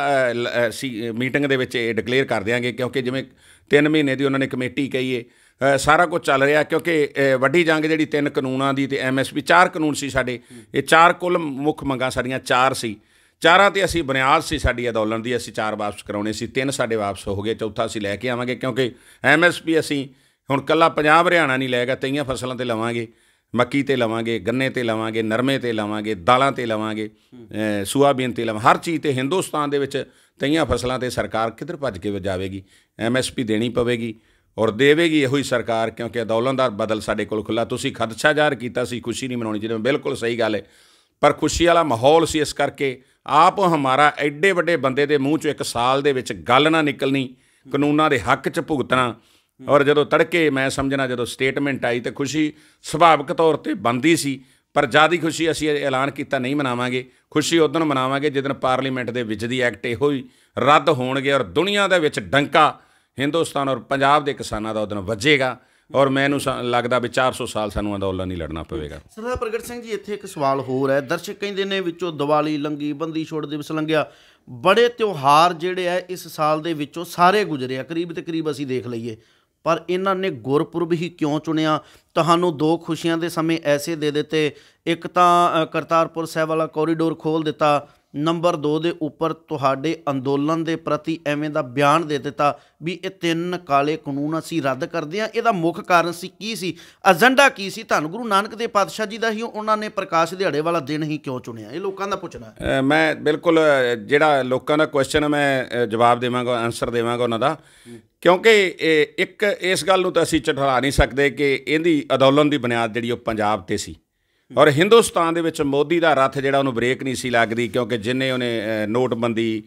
ਸੀ, ਮੀਟਿੰਗ ਦੇ ਵਿੱਚ ਇਹ ਡਿਕਲੇਅਰ ਕਰ ਦਿਆਂਗੇ। ਕਿਉਂਕਿ ਜਿਵੇਂ 3 ਮਹੀਨੇ ਦੀ ਉਹਨਾਂ ਨੇ ਕਮੇਟੀ ਕਹੀ ਹੈ। ਸਾਰਾ ਕੁਝ ਚੱਲ ਰਿਹਾ ਕਿਉਂਕਿ ਵੱਡੀ ਜੰਗ ਜਿਹੜੀ 3 ਕਾਨੂੰਨਾਂ ਦੀ ਤੇ MSP 4 ਕਾਨੂੰਨ ਸੀ ਸਾਡੇ। ਇਹ 4 ਕੁੱਲ ਮੁੱਖ ਮੰਗਾਂ ਸਾਡੀਆਂ 4 ਸੀ। 4 ਤੇ ਅਸੀਂ ਬੁਨਿਆਦ ਸੀ ਸਾਡੀ ਅੰਦੋਲਨ ਦੀ। ਅਸੀਂ 4 ਵਾਪਸ ਕਰਾਉਣੇ ਸੀ, 3 ਸਾਡੇ ਵਾਪਸ ਹੋ ਗਏ, ਚੌਥਾ ਅਸੀਂ ਲੈ ਕੇ ਆਵਾਂਗੇ ਕਿਉਂਕਿ MSP ਅਸੀਂ ਹੁਣ ਕੱਲਾ ਪੰਜਾਬ ਹਰਿਆਣਾ ਨਹੀਂ ਲਏਗਾ, ਕਈਆਂ ਫਸਲਾਂ 'ਤੇ ਲਵਾਂਗੇ, ਮੱਕੀ 'ਤੇ ਲਵਾਂਗੇ, ਗੰਨੇ 'ਤੇ ਲਵਾਂਗੇ, ਨਰਮੇ 'ਤੇ ਲਵਾਂਗੇ, ਦਾਲਾਂ 'ਤੇ ਲਵਾਂਗੇ, ਸੋਆਬੀਨ 'ਤੇ ਹਰ ਚੀਜ਼ 'ਤੇ। ਹਿੰਦੁਸਤਾਨ ਦੇ ਵਿੱਚ ਕਈਆਂ ਫਸਲਾਂ 'ਤੇ ਸਰਕਾਰ ਕਿੱਧਰ ਭੱਜ ਕੇ ਜਾਵੇਗੀ? MSP ਦੇਣੀ ਪਵੇਗੀ ਔਰ ਦੇਵੇਗੀ ਇਹੋ ਹੀ ਸਰਕਾਰ ਕਿਉਂਕਿ ਅੰਦੋਲਨ ਦਾ ਬਦਲ ਸਾਡੇ ਕੋਲ ਖੁੱਲ੍ਹਾ। ਤੁਸੀਂ ਖਦਸ਼ਾ ਜ਼ਾਹਰ ਕੀਤਾ ਸੀ ਖੁਸ਼ੀ ਨਹੀਂ ਮਨਾਉਣੀ ਚਾਹੀਦੀ, ਬਿਲਕੁਲ ਸਹੀ ਗੱਲ ਹੈ, ਪਰ ਖੁਸ਼ੀ ਵਾਲਾ ਮਾਹੌਲ ਸੀ। ਇਸ ਕਰਕੇ ਆਪ ਹਮਾਰਾ ਐਡੇ ਵੱਡੇ ਬੰਦੇ ਦੇ ਮੂੰਹ 'ਚੋਂ 1 ਸਾਲ ਦੇ ਵਿੱਚ ਗੱਲ ਨਾ ਨਿਕਲਣੀ, ਕਾਨੂੰਨਾਂ ਦੇ ਹੱਕ 'ਚ ਭੁਗਤਣਾ। ਔਰ ਜਦੋਂ ਤੜਕੇ ਮੈਂ ਸਮਝਣਾ ਜਦੋਂ ਸਟੇਟਮੈਂਟ ਆਈ ਤਾਂ ਖੁਸ਼ੀ ਸੁਭਾਵਿਕ ਤੌਰ 'ਤੇ ਬਣਦੀ ਸੀ, ਪਰ ਜ਼ਿਆਦਾ ਖੁਸ਼ੀ ਅਸੀਂ ਐਲਾਨ ਕੀਤਾ ਨਹੀਂ ਮਨਾਵਾਂਗੇ। ਖੁਸ਼ੀ ਉਦੋਂ ਮਨਾਵਾਂਗੇ ਜਿੱਦਣ ਪਾਰਲੀਮੈਂਟ ਦੇ ਵਿੱਚ ਦੀ ਐਕਟ ਇਹੋ ਹੀ ਰੱਦ ਹੋਣਗੇ ਔਰ ਦੁਨੀਆ ਦੇ ਵਿੱਚ ਡੰਕਾ ਹਿੰਦੁਸਤਾਨ ਔਰ ਪੰਜਾਬ ਦੇ ਕਿਸਾਨਾਂ ਦਾ ਉਦੋਂ ਵੱਜੇਗਾ। ਔਰ ਮੈਨੂੰ ਲੱਗਦਾ ਵੀ 400 ਸਾਲ ਸਾਨੂੰ ਅੰਦੋਲਨ ਨਹੀਂ ਲੜਨਾ ਪਵੇਗਾ। ਸਰਦਾਰ ਪ੍ਰਗਟ ਸਿੰਘ ਜੀ, ਇੱਥੇ ਇੱਕ ਸਵਾਲ ਹੋਰ ਹੈ। ਦਰਸ਼ਕ ਕਹਿੰਦੇ ਨੇ ਵਿੱਚੋਂ ਦੀਵਾਲੀ ਲੰਘੀ, ਬੰਦੀ ਛੋੜ ਦਿਵਸ ਲੰਘਿਆ, ਬੜੇ ਤਿਉਹਾਰ ਜਿਹੜੇ ਆ ਇਸ ਸਾਲ ਦੇ ਵਿੱਚੋਂ ਸਾਰੇ ਗੁਜ਼ਰੇ ਆ ਕਰੀਬ ਤੇ ਕਰੀਬ ਅਸੀਂ ਦੇਖ ਲਈਏ, ਪਰ ਇਹਨਾਂ ਨੇ ਗੁਰਪੁਰਬ ਹੀ ਕਿਉਂ ਚੁਣਿਆ? ਤੁਹਾਨੂੰ 2 ਖੁਸ਼ੀਆਂ ਦੇ ਸਮੇਂ ਐਸੇ ਦੇ ਦਿੱਤੇ, ਇੱਕ ਤਾਂ ਕਰਤਾਰਪੁਰ ਸਾਹਿਬ ਵਾਲਾ ਕੋਰੀਡੋਰ ਖੋਲ੍ਹ ਦਿੱਤਾ, ਨੰਬਰ 2 ਦੇ ਉੱਪਰ ਤੁਹਾਡੇ ਅੰਦੋਲਨ ਦੇ ਪ੍ਰਤੀ ਐਵੇਂ ਦਾ ਬਿਆਨ ਦੇ ਦਿੱਤਾ ਵੀ ਇਹ 3 ਕਾਲੇ ਕਾਨੂੰਨ ਅਸੀਂ ਰੱਦ ਕਰਦੇ ਹਾਂ। ਇਹਦਾ ਮੁੱਖ ਕਾਰਨ ਸੀ ਕੀ ਸੀ, ਏਜੰਡਾ ਕੀ ਸੀ? ਧੰਨ ਗੁਰੂ ਨਾਨਕ ਦੇਵ ਪਾਤਸ਼ਾਹ ਜੀ ਦਾ ਹੀ ਉਹਨਾਂ ਨੇ ਪ੍ਰਕਾਸ਼ ਦਿਹਾੜੇ ਵਾਲਾ ਦਿਨ ਹੀ ਕਿਉਂ ਚੁਣਿਆ? ਇਹ ਲੋਕਾਂ ਦਾ ਪੁੱਛਣਾ। ਮੈਂ ਬਿਲਕੁਲ ਜਿਹੜਾ ਲੋਕਾਂ ਦਾ ਕੁਐਸਚਨ ਮੈਂ ਜਵਾਬ ਦੇਵਾਂਗਾ, ਆਨਸਰ ਦੇਵਾਂਗਾ ਉਹਨਾਂ ਦਾ, ਕਿਉਂਕਿ ਇੱਕ ਇਸ ਗੱਲ ਨੂੰ ਤਾਂ ਅਸੀਂ ਝਟਲਾ ਨਹੀਂ ਸਕਦੇ ਕਿ ਇਹਦੀ ਅੰਦੋਲਨ ਦੀ ਬੁਨਿਆਦ ਜਿਹੜੀ ਉਹ ਪੰਜਾਬ 'ਤੇ ਸੀ ਔਰ ਹਿੰਦੁਸਤਾਨ ਦੇ ਵਿੱਚ ਮੋਦੀ ਦਾ ਰੱਥ ਜਿਹੜਾ ਉਹਨੂੰ ਬ੍ਰੇਕ ਨਹੀਂ ਸੀ ਲੱਗਦੀ ਕਿਉਂਕਿ ਜਿੰਨੇ ਉਹਨੇ ਨੋਟਬੰਦੀ,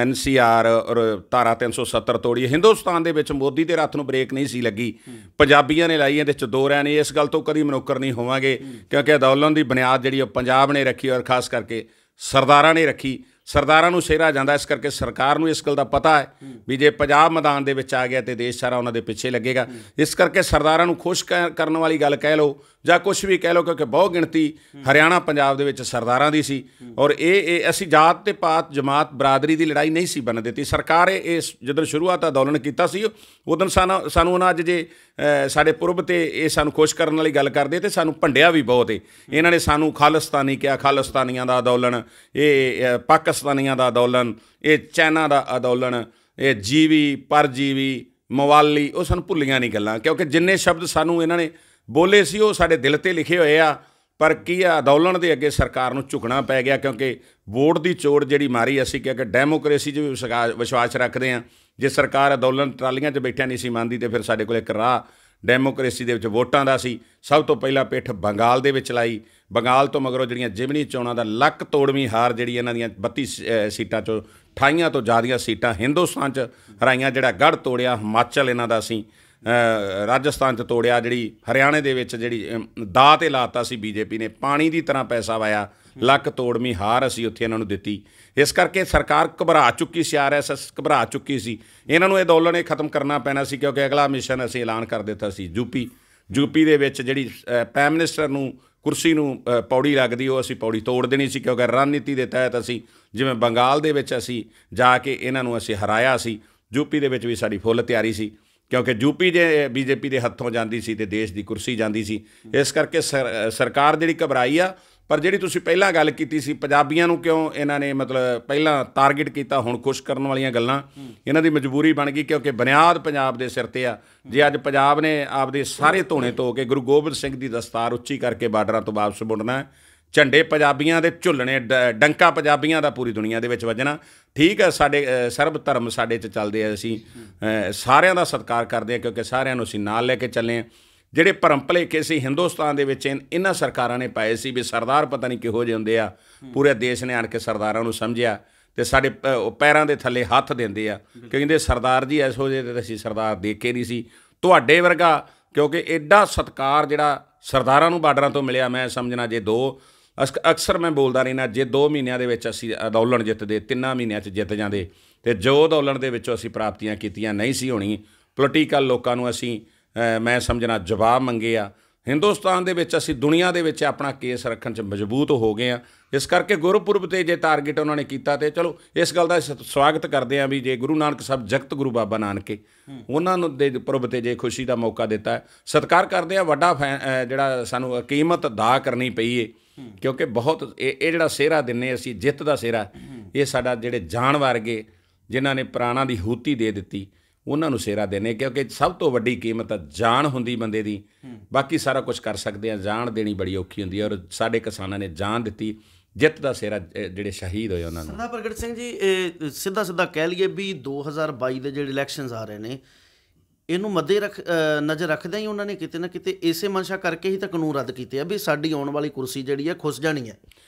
NCR ਔਰ ਧਾਰਾ 370 ਤੋੜੀ, ਹਿੰਦੁਸਤਾਨ ਦੇ ਵਿੱਚ ਮੋਦੀ ਦੇ ਰੱਥ ਨੂੰ ਬ੍ਰੇਕ ਨਹੀਂ ਸੀ ਲੱਗੀ, ਪੰਜਾਬੀਆਂ ਨੇ ਲਾਈ। ਇਹਦੇ 'ਚ 2 ਰਹਿ ਨਹੀਂ, ਇਸ ਗੱਲ ਤੋਂ ਕਦੀ ਮਨੁੱਕਰ ਨਹੀਂ ਹੋਵਾਂਗੇ ਕਿਉਂਕਿ ਅੰਦੋਲਨ ਦੀ ਬੁਨਿਆਦ ਜਿਹੜੀ ਉਹ ਪੰਜਾਬ ਨੇ ਰੱਖੀ ਔਰ ਖਾਸ ਕਰਕੇ ਸਰਦਾਰਾਂ ਨੇ ਰੱਖੀ। ਸਰਦਾਰਾਂ ਨੂੰ ਸਿਹਰਾ ਜਾਂਦਾ, ਇਸ ਕਰਕੇ ਸਰਕਾਰ ਨੂੰ ਇਸ ਗੱਲ ਦਾ ਪਤਾ ਹੈ ਵੀ ਜੇ ਪੰਜਾਬ ਮੈਦਾਨ ਦੇ ਵਿੱਚ ਆ ਗਿਆ ਤਾਂ ਦੇਸ਼ ਸਾਰਾ ਉਹਨਾਂ ਦੇ ਪਿੱਛੇ ਲੱਗੇਗਾ। ਇਸ ਕਰਕੇ ਸਰਦਾਰਾਂ ਨੂੰ ਖੁਸ਼ ਕਰਨ ਵਾਲੀ ਗੱਲ ਕਹਿ ਲਓ ਜਾਂ ਕੁਛ ਵੀ ਕਹਿ ਲਓ ਕਿਉਂਕਿ ਬਹੁਤ ਗਿਣਤੀ ਹਰਿਆਣਾ ਪੰਜਾਬ ਦੇ ਵਿੱਚ ਸਰਦਾਰਾਂ ਦੀ ਸੀ ਔਰ ਇਹ ਅਸੀਂ ਜਾਤ ਤੇ ਪਾਤ ਜਮਾਤ ਬਰਾਦਰੀ ਦੀ ਲੜਾਈ ਨਹੀਂ ਸੀ ਬਣ ਦਿੱਤੀ। ਸਰਕਾਰ ਇਹ ਜਦੋਂ ਸ਼ੁਰੂਆਤ ਅੰਦੋਲਨ ਕੀਤਾ ਸੀ ਉਦੋਂ ਸਾਨੂੰ ਉਹਨਾਂ ਅੱਜ ਜੇ ਸਾਡੇ ਪੁਰਬ 'ਤੇ ਇਹ ਸਾਨੂੰ ਖੁਸ਼ ਕਰਨ ਵਾਲੀ ਗੱਲ ਕਰਦੇ ਤੇ ਸਾਨੂੰ ਭੰਡਿਆ ਵੀ ਬਹੁਤ ਏ। ਇਹਨਾਂ ਨੇ ਸਾਨੂੰ ਖਾਲਿਸਤਾਨੀ ਕਿਹਾ, ਖਾਲਿਸਤਾਨੀਆਂ ਦਾ ਅੰਦੋਲਨ, ਇਹ ਪਾਕਿਸਤਾਨੀਆਂ ਦਾ ਅੰਦੋਲਨ, ਇਹ ਚਾਈਨਾ ਦਾ ਅੰਦੋਲਨ, ਇਹ ਜੀਵੀ ਪਰਜੀਵੀ ਮਵਾਲੀ, ਉਹ ਸਾਨੂੰ ਭੁੱਲੀਆਂ ਨਹੀਂ ਗੱਲਾਂ ਕਿਉਂਕਿ ਜਿੰਨੇ ਸ਼ਬਦ ਸਾਨੂੰ ਇਹਨਾਂ ਨੇ ਬੋਲੇ ਸੀ ਉਹ ਸਾਡੇ ਦਿਲ 'ਤੇ ਲਿਖੇ ਹੋਏ ਆ। ਪਰ ਕੀ ਆ, ਅੰਦੋਲਨ ਦੇ ਅੱਗੇ ਸਰਕਾਰ ਨੂੰ ਝੁਕਣਾ ਪੈ ਗਿਆ ਕਿਉਂਕਿ ਵੋਟ ਦੀ ਚੋੜ ਜਿਹੜੀ ਮਾਰੀ ਅਸੀਂ ਕਿਉਂਕਿ ਡੈਮੋਕ੍ਰੇਸੀ 'ਚ ਵੀ ਵਿਸ਼ਵਾਸ ਰੱਖਦੇ ਹਾਂ। ਜੇ ਸਰਕਾਰ ਅੰਦੋਲਨ ਟਰਾਲੀਆਂ 'ਚ ਬੈਠਿਆ ਨਹੀਂ ਸੀ ਮੰਨਦੀ ਤਾਂ ਫਿਰ ਸਾਡੇ ਕੋਲ ਇੱਕ ਰਾਹ ਡੈਮੋਕ੍ਰੇਸੀ ਦੇ ਵਿੱਚ ਵੋਟਾਂ ਦਾ ਸੀ। ਸਭ ਤੋਂ ਪਹਿਲਾਂ ਪਿੱਠ ਬੰਗਾਲ ਦੇ ਵਿੱਚ ਲਾਈ। ਬੰਗਾਲ ਤੋਂ ਮਗਰੋਂ ਜਿਹੜੀਆਂ ਜ਼ਿਮਨੀ ਚੋਣਾਂ ਦਾ ਲੱਕ ਤੋੜਵੀਂ ਹਾਰ ਜਿਹੜੀ ਇਹਨਾਂ ਦੀਆਂ 32 ਸੀਟਾਂ 'ਚੋਂ 28 ਤੋਂ ਜ਼ਿਆਦੀਆਂ ਸੀਟਾਂ ਹਿੰਦੁਸਤਾਨ 'ਚ ਹਰਾਈਆਂ, ਜਿਹੜਾ ਗੜ੍ਹ ਤੋੜਿਆ ਹਿਮਾਚਲ ਇਹਨਾਂ ਦਾ ਸੀ, ਰਾਜਸਥਾਨ 'ਚ ਤੋੜਿਆ, ਜਿਹੜੀ ਹਰਿਆਣੇ ਦੇ ਵਿੱਚ ਜਿਹੜੀ ਦਾਅ 'ਤੇ ਲਾਤਾ ਸੀ BJP ਨੇ, ਪਾਣੀ ਦੀ ਤਰ੍ਹਾਂ ਪੈਸਾ ਵਾਇਆ, ਲੱਕ ਤੋੜਵੀਂ ਹਾਰ ਅਸੀਂ ਉੱਥੇ ਇਹਨਾਂ ਨੂੰ ਦਿੱਤੀ। ਇਸ ਕਰਕੇ ਸਰਕਾਰ ਘਬਰਾ ਚੁੱਕੀ ਸੀ, RSS ਘਬਰਾ ਚੁੱਕੀ ਸੀ। ਇਹਨਾਂ ਨੂੰ ਇਹ ਅੰਦੋਲਨ ਇਹ ਖਤਮ ਕਰਨਾ ਪੈਣਾ ਸੀ ਕਿਉਂਕਿ ਅਗਲਾ ਮਿਸ਼ਨ ਅਸੀਂ ਐਲਾਨ ਕਰ ਦਿੱਤਾ ਸੀ ਯੂਪੀ ਦੇ ਵਿੱਚ ਜਿਹੜੀ ਪ੍ਰਾਈਮ ਮਿਨਿਸਟਰ ਨੂੰ ਕੁਰਸੀ ਨੂੰ ਪੌੜੀ ਲੱਗਦੀ ਉਹ ਅਸੀਂ ਪੌੜੀ ਤੋੜ ਦੇਣੀ ਸੀ ਕਿਉਂਕਿ ਰਣਨੀਤੀ ਦੇ ਤਹਿਤ ਅਸੀਂ ਜਿਵੇਂ ਬੰਗਾਲ ਦੇ ਵਿੱਚ ਅਸੀਂ ਜਾ ਕੇ ਇਹਨਾਂ ਨੂੰ ਅਸੀਂ ਹਰਾਇਆ ਸੀ। ਯੂਪੀ ਦੇ ਵਿੱਚ ਵੀ ਸਾਡੀ ਫੁੱਲ ਤਿਆਰੀ ਸੀ ਕਿਉਂਕਿ ਯੂਪੀ ਜੇ BJP ਦੇ ਹੱਥੋਂ ਜਾਂਦੀ ਸੀ ਤੇ ਦੇਸ਼ ਦੀ ਕੁਰਸੀ ਜਾਂਦੀ ਸੀ। ਇਸ ਕਰਕੇ ਸਰਕਾਰ ਜਿਹੜੀ ਘਬਰਾਈ ਆ। ਪਰ ਜਿਹੜੀ ਤੁਸੀਂ ਪਹਿਲਾਂ ਗੱਲ ਕੀਤੀ ਸੀ ਪੰਜਾਬੀਆਂ ਨੂੰ ਕਿਉਂ ਇਹਨਾਂ ਨੇ ਮਤਲਬ ਪਹਿਲਾਂ ਟਾਰਗੇਟ ਕੀਤਾ, ਹੁਣ ਖੁਸ਼ ਕਰਨ ਵਾਲੀਆਂ ਗੱਲਾਂ ਇਹਨਾਂ ਦੀ ਮਜਬੂਰੀ ਬਣ ਗਈ ਕਿਉਂਕਿ ਬੁਨਿਆਦ ਪੰਜਾਬ ਦੇ ਸਿਰ 'ਤੇ ਆ। ਜੇ ਅੱਜ ਪੰਜਾਬ ਨੇ ਆਪਦੇ ਸਾਰੇ ਧੋਣੇ ਧੋ ਕੇ ਗੁਰੂ ਗੋਬਿੰਦ ਸਿੰਘ ਦੀ ਦਸਤਾਰ ਉੱਚੀ ਕਰਕੇ ਬਾਰਡਰਾਂ ਤੋਂ ਵਾਪਸ ਮੁੜਨਾ, ਝੰਡੇ ਪੰਜਾਬੀਆਂ ਦੇ ਝੁੱਲਣੇ, ਡੰਕਾ ਪੰਜਾਬੀਆਂ ਦਾ ਪੂਰੀ ਦੁਨੀਆ ਦੇ ਵਿੱਚ ਵੱਜਣਾ। ਠੀਕ ਹੈ, ਸਾਡੇ ਸਰਬ ਧਰਮ ਸਾਡੇ 'ਚ ਚੱਲਦੇ ਆ, ਅਸੀਂ ਸਾਰਿਆਂ ਦਾ ਸਤਿਕਾਰ ਕਰਦੇ ਹਾਂ ਕਿਉਂਕਿ ਸਾਰਿਆਂ ਨੂੰ ਅਸੀਂ ਨਾਲ ਲੈ ਕੇ ਚੱਲੇ ਹਾਂ। ਜਿਹੜੇ ਭਰਮ ਭੁਲੇਖੇ ਸੀ ਹਿੰਦੁਸਤਾਨ ਦੇ ਵਿੱਚ ਇਹਨਾਂ ਸਰਕਾਰਾਂ ਨੇ ਪਾਏ ਸੀ ਵੀ ਸਰਦਾਰ ਪਤਾ ਨਹੀਂ ਕਿਹੋ ਜਿਹੇ ਹੁੰਦੇ ਆ, ਪੂਰੇ ਦੇਸ਼ ਨੇ ਆਣ ਕੇ ਸਰਦਾਰਾਂ ਨੂੰ ਸਮਝਿਆ ਅਤੇ ਸਾਡੇ ਪੈਰਾਂ ਦੇ ਥੱਲੇ ਹੱਥ ਦਿੰਦੇ ਆ, ਕਹਿੰਦੇ ਸਰਦਾਰ ਜੀ ਇਹੋ ਜਿਹੇ ਤਾਂ ਅਸੀਂ ਸਰਦਾਰ ਦੇਖੇ ਨਹੀਂ ਸੀ ਤੁਹਾਡੇ ਵਰਗਾ। ਕਿਉਂਕਿ ਐਡਾ ਸਤਿਕਾਰ ਜਿਹੜਾ ਸਰਦਾਰਾਂ ਨੂੰ ਬਾਰਡਰਾਂ ਤੋਂ ਮਿਲਿਆ, ਮੈਂ ਸਮਝਣਾ ਜੇ ਅਕਸਰ ਮੈਂ ਬੋਲਦਾ ਰਹਿਣਾ, ਜੇ 2 ਮਹੀਨਿਆਂ ਦੇ ਵਿੱਚ ਅਸੀਂ ਅੰਦੋਲਨ ਜਿੱਤਦੇ, 3 ਮਹੀਨਿਆਂ 'ਚ ਜਿੱਤ ਜਾਂਦੇ ਅਤੇ ਜੋ ਅੰਦੋਲਨ ਦੇ ਵਿੱਚੋਂ ਅਸੀਂ ਪ੍ਰਾਪਤੀਆਂ ਕੀਤੀਆਂ ਨਹੀਂ ਸੀ ਹੋਣੀ। ਪੋਲੀਟੀਕਲ ਲੋਕਾਂ ਨੂੰ ਅਸੀਂ ਮੈਂ ਸਮਝਣਾ ਜਵਾਬ ਮੰਗੇ ਆ ਹਿੰਦੁਸਤਾਨ ਦੇ ਵਿੱਚ ਅਸੀਂ ਦੁਨੀਆ ਦੇ ਵਿੱਚ ਆਪਣਾ ਕੇਸ ਰੱਖਣ 'ਚ ਮਜ਼ਬੂਤ ਹੋ ਗਏ ਹਾਂ। ਇਸ ਕਰਕੇ ਗੁਰਪੁਰਬ 'ਤੇ ਜੇ ਟਾਰਗੇਟ ਉਹਨਾਂ ਨੇ ਕੀਤਾ ਤੇ ਚਲੋ ਇਸ ਗੱਲ ਦਾ ਸਵਾਗਤ ਕਰਦੇ ਹਾਂ ਵੀ ਜੇ ਗੁਰੂ ਨਾਨਕ ਸਾਹਿਬ ਜਗਤ ਗੁਰੂ ਬਾਬਾ ਨਾਨਕੇ ਉਹਨਾਂ ਨੂੰ ਦੇ ਪੁਰਬ 'ਤੇ ਜੇ ਖੁਸ਼ੀ ਦਾ ਮੌਕਾ ਦਿੱਤਾ, ਸਤਿਕਾਰ ਕਰਦੇ ਹਾਂ। ਵੱਡਾ ਜਿਹੜਾ ਸਾਨੂੰ ਕੀਮਤ ਅਦਾ ਕਰਨੀ ਪਈ ਹੈ, ਕਿਉਂਕਿ ਬਹੁਤ ਇਹ ਜਿਹੜਾ ਸਿਹਰਾ ਦਿੰਦੇ ਅਸੀਂ, ਜਿੱਤ ਦਾ ਸਿਹਰਾ, ਇਹ ਸਾਡਾ ਜਿਹੜੇ ਜਾਨ ਵਰਗੇ ਜਿਨ੍ਹਾਂ ਨੇ ਪ੍ਰਾਣਾਂ ਦੀ ਹੂਤੀ ਦੇ ਦਿੱਤੀ ਉਹਨਾਂ ਨੂੰ ਸਿਹਰਾ ਦੇਣੇ, ਕਿਉਂਕਿ ਸਭ ਤੋਂ ਵੱਡੀ ਕੀਮਤ ਜਾਨ ਹੁੰਦੀ ਬੰਦੇ ਦੀ। ਬਾਕੀ ਸਾਰਾ ਕੁਝ ਕਰ ਸਕਦੇ ਆ, ਜਾਨ ਦੇਣੀ ਬੜੀ ਔਖੀ ਹੁੰਦੀ ਹੈ, ਔਰ ਸਾਡੇ ਕਿਸਾਨਾਂ ਨੇ ਜਾਨ ਦਿੱਤੀ, ਜਿੱਤ ਦਾ ਸਿਹਰਾ ਜਿਹੜੇ ਸ਼ਹੀਦ ਹੋਏ ਉਹਨਾਂ ਨੂੰ। ਸਰਦਾਰ ਪ੍ਰਗਟ ਸਿੰਘ ਜੀ, ਇਹ ਸਿੱਧਾ ਸਿੱਧਾ ਕਹਿ ਲਈਏ ਵੀ 2022 ਦੇ ਜਿਹੜੇ ਇਲੈਕਸ਼ਨਸ ਆ ਰਹੇ ਨੇ, ਇਹਨੂੰ ਮੱਦੇ ਨਜ਼ਰ ਰੱਖਦਿਆਂ ਹੀ ਉਹਨਾਂ ਨੇ ਕਿਤੇ ਨਾ ਕਿਤੇ ਇਸੇ ਮਨਸ਼ਾ ਕਰਕੇ ਹੀ ਤਾਂ ਕਾਨੂੰਨ ਰੱਦ ਕੀਤੇ ਆ ਵੀ ਸਾਡੀ ਆਉਣ ਵਾਲੀ ਕੁਰਸੀ ਜਿਹੜੀ ਹੈ ਖੁੱਸ ਜਾਣੀ ਹੈ।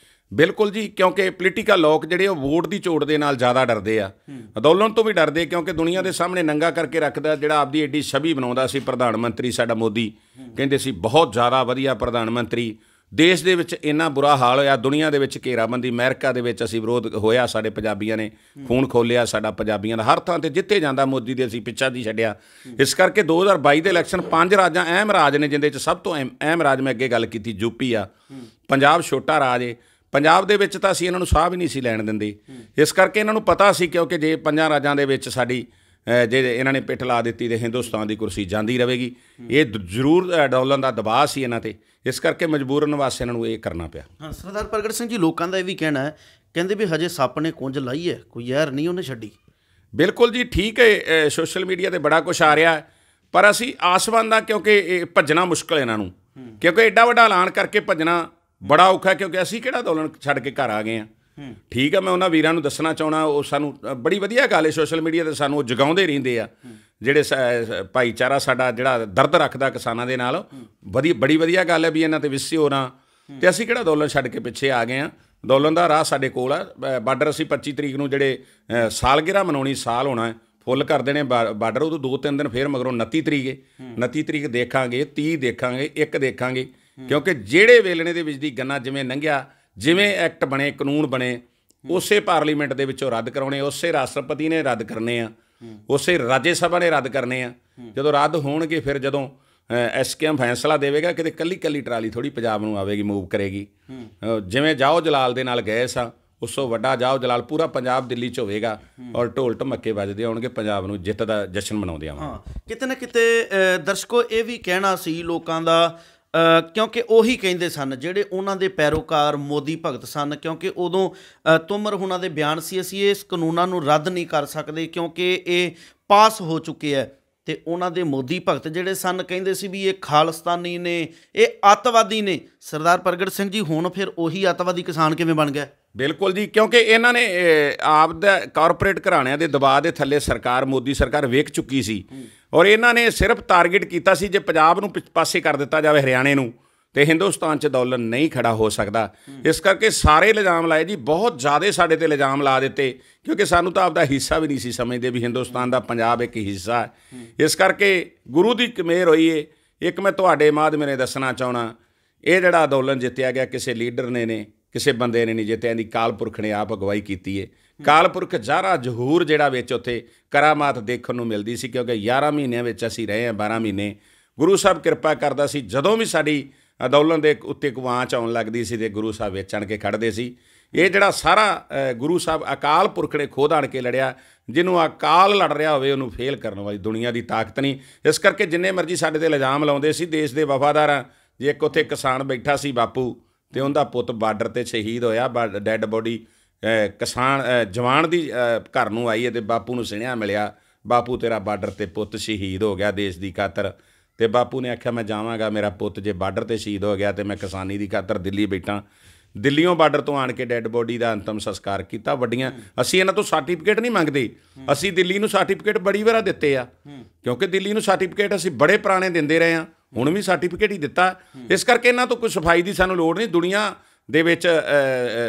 ਬਿਲਕੁਲ ਜੀ, ਕਿਉਂਕਿ ਪੋਲੀਟੀਕਲ ਲੋਕ ਜਿਹੜੇ ਉਹ ਵੋਟ ਦੀ ਝੋਟ ਦੇ ਨਾਲ ਜ਼ਿਆਦਾ ਡਰਦੇ ਆ, ਅੰਦੋਲਨ ਤੋਂ ਵੀ ਡਰਦੇ, ਕਿਉਂਕਿ ਦੁਨੀਆ ਦੇ ਸਾਹਮਣੇ ਨੰਗਾ ਕਰਕੇ ਰੱਖਦਾ। ਜਿਹੜਾ ਆਪਦੀ ਐਡੀ ਛਵੀ ਬਣਾਉਂਦਾ ਸੀ ਪ੍ਰਧਾਨ ਮੰਤਰੀ ਸਾਡਾ ਮੋਦੀ, ਕਹਿੰਦੇ ਸੀ ਬਹੁਤ ਜ਼ਿਆਦਾ ਵਧੀਆ ਪ੍ਰਧਾਨ ਮੰਤਰੀ, ਦੇਸ਼ ਦੇ ਵਿੱਚ ਇੰਨਾ ਬੁਰਾ ਹਾਲ ਹੋਇਆ, ਦੁਨੀਆ ਦੇ ਵਿੱਚ ਘੇਰਾਬੰਦੀ, ਅਮਰੀਕਾ ਦੇ ਵਿੱਚ ਅਸੀਂ ਵਿਰੋਧ ਹੋਇਆ, ਸਾਡੇ ਪੰਜਾਬੀਆਂ ਨੇ ਖੂਨ ਖੋਲ੍ਹਿਆ ਸਾਡਾ ਪੰਜਾਬੀਆਂ ਦਾ, ਹਰ ਥਾਂ 'ਤੇ ਜਿੱਥੇ ਜਾਂਦਾ ਮੋਦੀ ਦੇ ਅਸੀਂ ਪਿੱਛਾ ਨਹੀਂ ਛੱਡਿਆ। ਇਸ ਕਰਕੇ 2022 ਦੇ ਇਲੈਕਸ਼ਨ 5 ਰਾਜਾਂ ਅਹਿਮ ਰਾਜ ਨੇ, ਜਿੰਦੇ 'ਚ ਸਭ ਤੋਂ ਅਹਿਮ ਰਾਜ ਮੈਂ ਅੱਗੇ ਗੱਲ ਕੀਤੀ ਯੂਪੀ ਆ। ਪੰਜਾਬ ਛੋਟਾ ਰਾਜ ਹੈ, ਪੰਜਾਬ ਦੇ ਵਿੱਚ ਤਾਂ ਅਸੀਂ ਇਹਨਾਂ ਨੂੰ ਸਾਹ ਵੀ ਨਹੀਂ ਸੀ ਲੈਣ ਦਿੰਦੇ। ਇਸ ਕਰਕੇ ਇਹਨਾਂ ਨੂੰ ਪਤਾ ਸੀ, ਕਿਉਂਕਿ ਜੇ 5 ਰਾਜਾਂ ਦੇ ਵਿੱਚ ਸਾਡੀ ਜੇ ਇਹਨਾਂ ਨੇ ਪਿੱਠ ਲਾ ਦਿੱਤੀ ਤੇ ਹਿੰਦੁਸਤਾਨ ਦੀ ਕੁਰਸੀ ਜਾਂਦੀ ਰਹੇਗੀ। ਇਹ ਜ਼ਰੂਰ ਅੰਦੋਲਨ ਦਾ ਦਬਾਅ ਸੀ ਇਹਨਾਂ 'ਤੇ, ਇਸ ਕਰਕੇ ਮਜਬੂਰਨ ਵਾਸਤੇ ਇਹਨਾਂ ਨੂੰ ਇਹ ਕਰਨਾ ਪਿਆ। ਹਾਂ ਸਰਦਾਰ ਪ੍ਰਗਟ ਸਿੰਘ ਜੀ, ਲੋਕਾਂ ਦਾ ਇਹ ਵੀ ਕਹਿਣਾ ਹੈ, ਕਹਿੰਦੇ ਵੀ ਹਜੇ ਸੱਪ ਨੇ ਕੁੰਜ ਲਾਈ ਹੈ, ਕੋਈ ਯਾਰ ਨਹੀਂ ਉਹਨੇ ਛੱਡੀ। ਬਿਲਕੁਲ ਜੀ, ਠੀਕ ਹੈ, ਸੋਸ਼ਲ ਮੀਡੀਆ 'ਤੇ ਬੜਾ ਕੁਛ ਆ ਰਿਹਾ, ਪਰ ਅਸੀਂ ਆਸਵੰਦ ਹਾਂ, ਕਿਉਂਕਿ ਇਹ ਭੱਜਣਾ ਮੁਸ਼ਕਿਲ ਇਹਨਾਂ ਨੂੰ, ਕਿਉਂਕਿ ਐਡਾ ਵੱਡਾ ਐਲਾਨ ਕਰਕੇ ਭੱਜਣਾ ਬੜਾ ਔਖਾ, ਕਿਉਂਕਿ ਅਸੀਂ ਕਿਹੜਾ ਅੰਦੋਲਨ ਛੱਡ ਕੇ ਘਰ ਆ ਗਏ ਹਾਂ। ਠੀਕ ਆ, ਮੈਂ ਉਹਨਾਂ ਵੀਰਾਂ ਨੂੰ ਦੱਸਣਾ ਚਾਹੁੰਦਾ, ਉਹ ਸਾਨੂੰ ਬੜੀ ਵਧੀਆ ਗੱਲ ਹੈ, ਸੋਸ਼ਲ ਮੀਡੀਆ 'ਤੇ ਸਾਨੂੰ ਉਹ ਜਗਾਉਂਦੇ ਰਹਿੰਦੇ ਆ, ਜਿਹੜੇ ਭਾਈਚਾਰਾ ਸਾਡਾ ਜਿਹੜਾ ਦਰਦ ਰੱਖਦਾ ਕਿਸਾਨਾਂ ਦੇ ਨਾਲ, ਬੜੀ ਵਧੀਆ ਗੱਲ ਹੈ ਵੀ ਇਹਨਾਂ 'ਤੇ ਵਿਸੇ ਹੋ ਨਾ। ਅਤੇ ਅਸੀਂ ਕਿਹੜਾ ਅੰਦੋਲਨ ਛੱਡ ਕੇ ਪਿੱਛੇ ਆ ਗਏ ਹਾਂ, ਅੰਦੋਲਨ ਦਾ ਰਾਹ ਸਾਡੇ ਕੋਲ ਆ। ਬਾਰਡਰ ਅਸੀਂ 25 ਤਰੀਕ ਨੂੰ ਜਿਹੜੇ ਸਾਲਗਿਰਾ ਮਨਾਉਣੀ, ਸਾਲ ਹੋਣਾ ਫੁੱਲ ਕਰ ਦੇਣੇ ਬਾਰਡਰ, ਉਦੋਂ 2-3 ਦਿਨ ਫਿਰ ਮਗਰੋਂ 29 ਤਰੀਕ ਹੈ, 29 ਤਰੀਕ ਦੇਖਾਂਗੇ, 30 ਦੇਖਾਂਗੇ, 1 ਦੇਖਾਂਗੇ, ਕਿਉਂਕਿ ਜਿਹੜੇ ਵੇਲਣੇ ਦੇ ਵਿੱਚ ਦੀ ਗੰਨਾ ਜਿਵੇਂ ਲੰਘਿਆ, ਜਿਵੇਂ ਐਕਟ ਬਣੇ, ਕਾਨੂੰਨ ਬਣੇ, ਉਸੇ ਪਾਰਲੀਮੈਂਟ ਦੇ ਵਿੱਚੋਂ ਰੱਦ ਕਰਾਉਣੇ, ਉਸੇ ਰਾਸ਼ਟਰਪਤੀ ਨੇ ਰੱਦ ਕਰਨੇ ਆ, ਉਸੇ ਰਾਜ ਸਭਾ ਨੇ ਰੱਦ ਕਰਨੇ ਆ। ਜਦੋਂ ਰੱਦ ਹੋਣਗੇ, ਫਿਰ ਜਦੋਂ SKM ਫੈਸਲਾ ਦੇਵੇਗਾ, ਕਿਤੇ ਕੱਲੀ ਟਰਾਲੀ ਥੋੜ੍ਹੀ ਪੰਜਾਬ ਨੂੰ ਆਵੇਗੀ, ਮੂਵ ਕਰੇਗੀ। ਜਿਵੇਂ ਜਾਓ ਜਲਾਲ ਦੇ ਨਾਲ ਗਏ ਸਾਂ, ਉਸ ਤੋਂ ਵੱਡਾ ਜਾਓ ਜਲਾਲ ਪੂਰਾ ਪੰਜਾਬ ਦਿੱਲੀ 'ਚ ਹੋਵੇਗਾ, ਔਰ ਢੋਲ ਢਮੱਕੇ ਵੱਜਦੇ ਆਉਣਗੇ, ਪੰਜਾਬ ਨੂੰ ਜਿੱਤ ਦਾ ਜਸ਼ਨ ਮਨਾਉਂਦੇ ਆਵਾਂਗੇ। ਕਿਤੇ ਨਾ ਕਿਤੇ ਦਰਸ਼ਕੋ ਇਹ ਵੀ ਕਹਿਣਾ ਸੀ ਲੋਕਾਂ ਦਾ, ਕਿਉਂਕਿ ਉਹੀ ਕਹਿੰਦੇ ਸਨ ਜਿਹੜੇ ਉਹਨਾਂ ਦੇ ਪੈਰੋਕਾਰ ਮੋਦੀ ਭਗਤ ਸਨ, ਕਿਉਂਕਿ ਉਦੋਂ ਤੋਮਰ ਹੁਣਾਂ ਦੇ ਬਿਆਨ ਸੀ, ਅਸੀਂ ਇਸ ਕਾਨੂੰਨਾਂ ਨੂੰ ਰੱਦ ਨਹੀਂ ਕਰ ਸਕਦੇ ਕਿਉਂਕਿ ਇਹ ਪਾਸ ਹੋ ਚੁੱਕੇ ਹੈ। ਅਤੇ ਉਹਨਾਂ ਦੇ ਮੋਦੀ ਭਗਤ ਜਿਹੜੇ ਸਨ ਕਹਿੰਦੇ ਸੀ ਵੀ ਇਹ ਖਾਲਿਸਤਾਨੀ ਨੇ, ਇਹ ਅੱਤਵਾਦੀ ਨੇ। ਸਰਦਾਰ ਪ੍ਰਗਟ ਸਿੰਘ ਜੀ, ਹੁਣ ਫਿਰ ਉਹੀ ਅੱਤਵਾਦੀ ਕਿਸਾਨ ਕਿਵੇਂ ਬਣ ਗਿਆ? ਬਿਲਕੁਲ ਜੀ, ਕਿਉਂਕਿ ਇਹਨਾਂ ਨੇ ਆਪ ਦਾ ਕਾਰਪੋਰੇਟ ਘਰਾਣਿਆਂ ਦੇ ਦਬਾਅ ਦੇ ਥੱਲੇ ਸਰਕਾਰ, ਮੋਦੀ ਸਰਕਾਰ ਵੇਖ ਚੁੱਕੀ ਸੀ, ਔਰ ਇਹਨਾਂ ਨੇ ਸਿਰਫ ਟਾਰਗੇਟ ਕੀਤਾ ਸੀ ਜੇ ਪੰਜਾਬ ਨੂੰ ਪਾਸੇ ਕਰ ਦਿੱਤਾ ਜਾਵੇ, ਹਰਿਆਣੇ ਨੂੰ, ਤੇ ਹਿੰਦੁਸਤਾਨ 'ਚ ਅੰਦੋਲਨ ਨਹੀਂ ਖੜਾ ਹੋ ਸਕਦਾ। ਇਸ ਕਰਕੇ ਸਾਰੇ ਇਲਜ਼ਾਮ ਲਾਏ ਜੀ, ਬਹੁਤ ਜ਼ਿਆਦਾ ਸਾਡੇ 'ਤੇ ਇਲਜ਼ਾਮ ਲਾ ਦਿੱਤੇ, ਕਿਉਂਕਿ ਸਾਨੂੰ ਤਾਂ ਆਪਦਾ ਹਿੱਸਾ ਵੀ ਨਹੀਂ ਸੀ ਸਮਝਦੇ ਵੀ ਹਿੰਦੁਸਤਾਨ ਦਾ ਪੰਜਾਬ ਇੱਕ ਹਿੱਸਾ ਹੈ। ਇਸ ਕਰਕੇ ਗੁਰੂ ਦੀ ਮਿਹਰ ਹੋਈ ਏ। ਇੱਕ ਮੈਂ ਤੁਹਾਡੇ ਮਾਧਿਅਮ ਨੇ ਦੱਸਣਾ ਚਾਹੁੰਦਾ, ਇਹ ਜਿਹੜਾ ਅੰਦੋਲਨ ਜਿੱਤਿਆ ਗਿਆ ਕਿਸੇ ਲੀਡਰ ਨੇ ਕਿਸੇ ਬੰਦੇ ਨੇ ਨਹੀਂ ਜਿੱਤਿਆ, ਇਹਦੀ ਕਾਲ ਪੁਰਖ ਨੇ ਆਪ ਅਗਵਾਈ ਕੀਤੀ ਹੈ। ਕਾਲ ਪੁਰਖ ਜ਼ਾਰਾ ਜ਼ਹੂਰ ਜਿਹੜਾ ਵਿੱਚ ਉੱਥੇ ਕਰਾਮਾਤ ਦੇਖਣ ਨੂੰ ਮਿਲਦੀ ਸੀ, ਕਿਉਂਕਿ 11 ਮਹੀਨਿਆਂ ਵਿੱਚ ਅਸੀਂ ਰਹੇ ਹਾਂ, 12 ਮਹੀਨੇ ਗੁਰੂ ਸਾਹਿਬ ਕਿਰਪਾ ਕਰਦਾ ਸੀ। ਜਦੋਂ ਵੀ ਸਾਡੀ ਅੰਦੋਲਨ ਦੇ ਉੱਤੇ ਕੋਈ ਆਂਚ ਆਉਣ ਲੱਗਦੀ ਸੀ ਤੇ ਗੁਰੂ ਸਾਹਿਬ ਵਿੱਚ ਆਣ ਕੇ ਖੜ੍ਹਦੇ ਸੀ। ਇਹ ਜਿਹੜਾ ਸਾਰਾ ਗੁਰੂ ਸਾਹਿਬ ਅਕਾਲ ਪੁਰਖ ਨੇ ਖੁਦ ਆਣ ਕੇ ਲੜਿਆ। ਜਿਹਨੂੰ ਅਕਾਲ ਲੜ ਰਿਹਾ ਹੋਵੇ ਉਹਨੂੰ ਫੇਲ ਕਰਨ ਵਾਲੀ ਦੁਨੀਆ ਦੀ ਤਾਕਤ ਨਹੀਂ। ਇਸ ਕਰਕੇ ਜਿੰਨੇ ਮਰਜ਼ੀ ਸਾਡੇ 'ਤੇ ਇਲਜ਼ਾਮ ਲਾਉਂਦੇ ਸੀ, ਦੇਸ਼ ਦੇ ਵਫਾਦਾਰ ਆ। ਜੇ ਇੱਕ ਉੱਥੇ ਕਿਸਾਨ ਬੈਠਾ ਸੀ ਬਾਪੂ, ਅਤੇ ਉਹਦਾ ਪੁੱਤ ਬਾਰਡਰ 'ਤੇ ਸ਼ਹੀਦ ਹੋਇਆ, ਡੈੱਡ ਬੋਡੀ ਕਿਸਾਨ ਜਵਾਨ ਦੀ ਘਰ ਨੂੰ ਆਈ ਹੈ ਅਤੇ ਬਾਪੂ ਨੂੰ ਸੁਨੇਹਾ ਮਿਲਿਆ, ਬਾਪੂ ਤੇਰਾ ਬਾਰਡਰ 'ਤੇ ਪੁੱਤ ਸ਼ਹੀਦ ਹੋ ਗਿਆ ਦੇਸ਼ ਦੀ ਖਾਤਰ। ਅਤੇ ਬਾਪੂ ਨੇ ਆਖਿਆ ਮੈਂ ਜਾਵਾਂਗਾ, ਮੇਰਾ ਪੁੱਤ ਜੇ ਬਾਰਡਰ 'ਤੇ ਸ਼ਹੀਦ ਹੋ ਗਿਆ ਅਤੇ ਮੈਂ ਕਿਸਾਨੀ ਦੀ ਖਾਤਰ ਦਿੱਲੀ ਬੈਠਾ। ਦਿੱਲੀੋਂ ਬਾਰਡਰ ਤੋਂ ਆਣ ਕੇ ਡੈੱਡ ਬੋਡੀ ਦਾ ਅੰਤਮ ਸੰਸਕਾਰ ਕੀਤਾ। ਵੱਡੀਆਂ ਅਸੀਂ ਇਹਨਾਂ ਤੋਂ ਸਰਟੀਫਿਕੇਟ ਨਹੀਂ ਮੰਗਦੇ, ਅਸੀਂ ਦਿੱਲੀ ਨੂੰ ਸਰਟੀਫਿਕੇਟ ਬੜੀ ਵਾਰ ਦਿੱਤੇ ਆ, ਕਿਉਂਕਿ ਦਿੱਲੀ ਨੂੰ ਸਰਟੀਫਿਕੇਟ ਅਸੀਂ ਬੜੇ ਪੁਰਾਣੇ ਦਿੰਦੇ ਰਹੇ ਹਾਂ, ਹੁਣ ਵੀ ਸਰਟੀਫਿਕੇਟ ਹੀ ਦਿੱਤਾ। ਇਸ ਕਰਕੇ ਇਹਨਾਂ ਤੋਂ ਕੋਈ ਸਫਾਈ ਦੀ ਸਾਨੂੰ ਲੋੜ ਨਹੀਂ। ਦੁਨੀਆ ਦੇ ਵਿੱਚ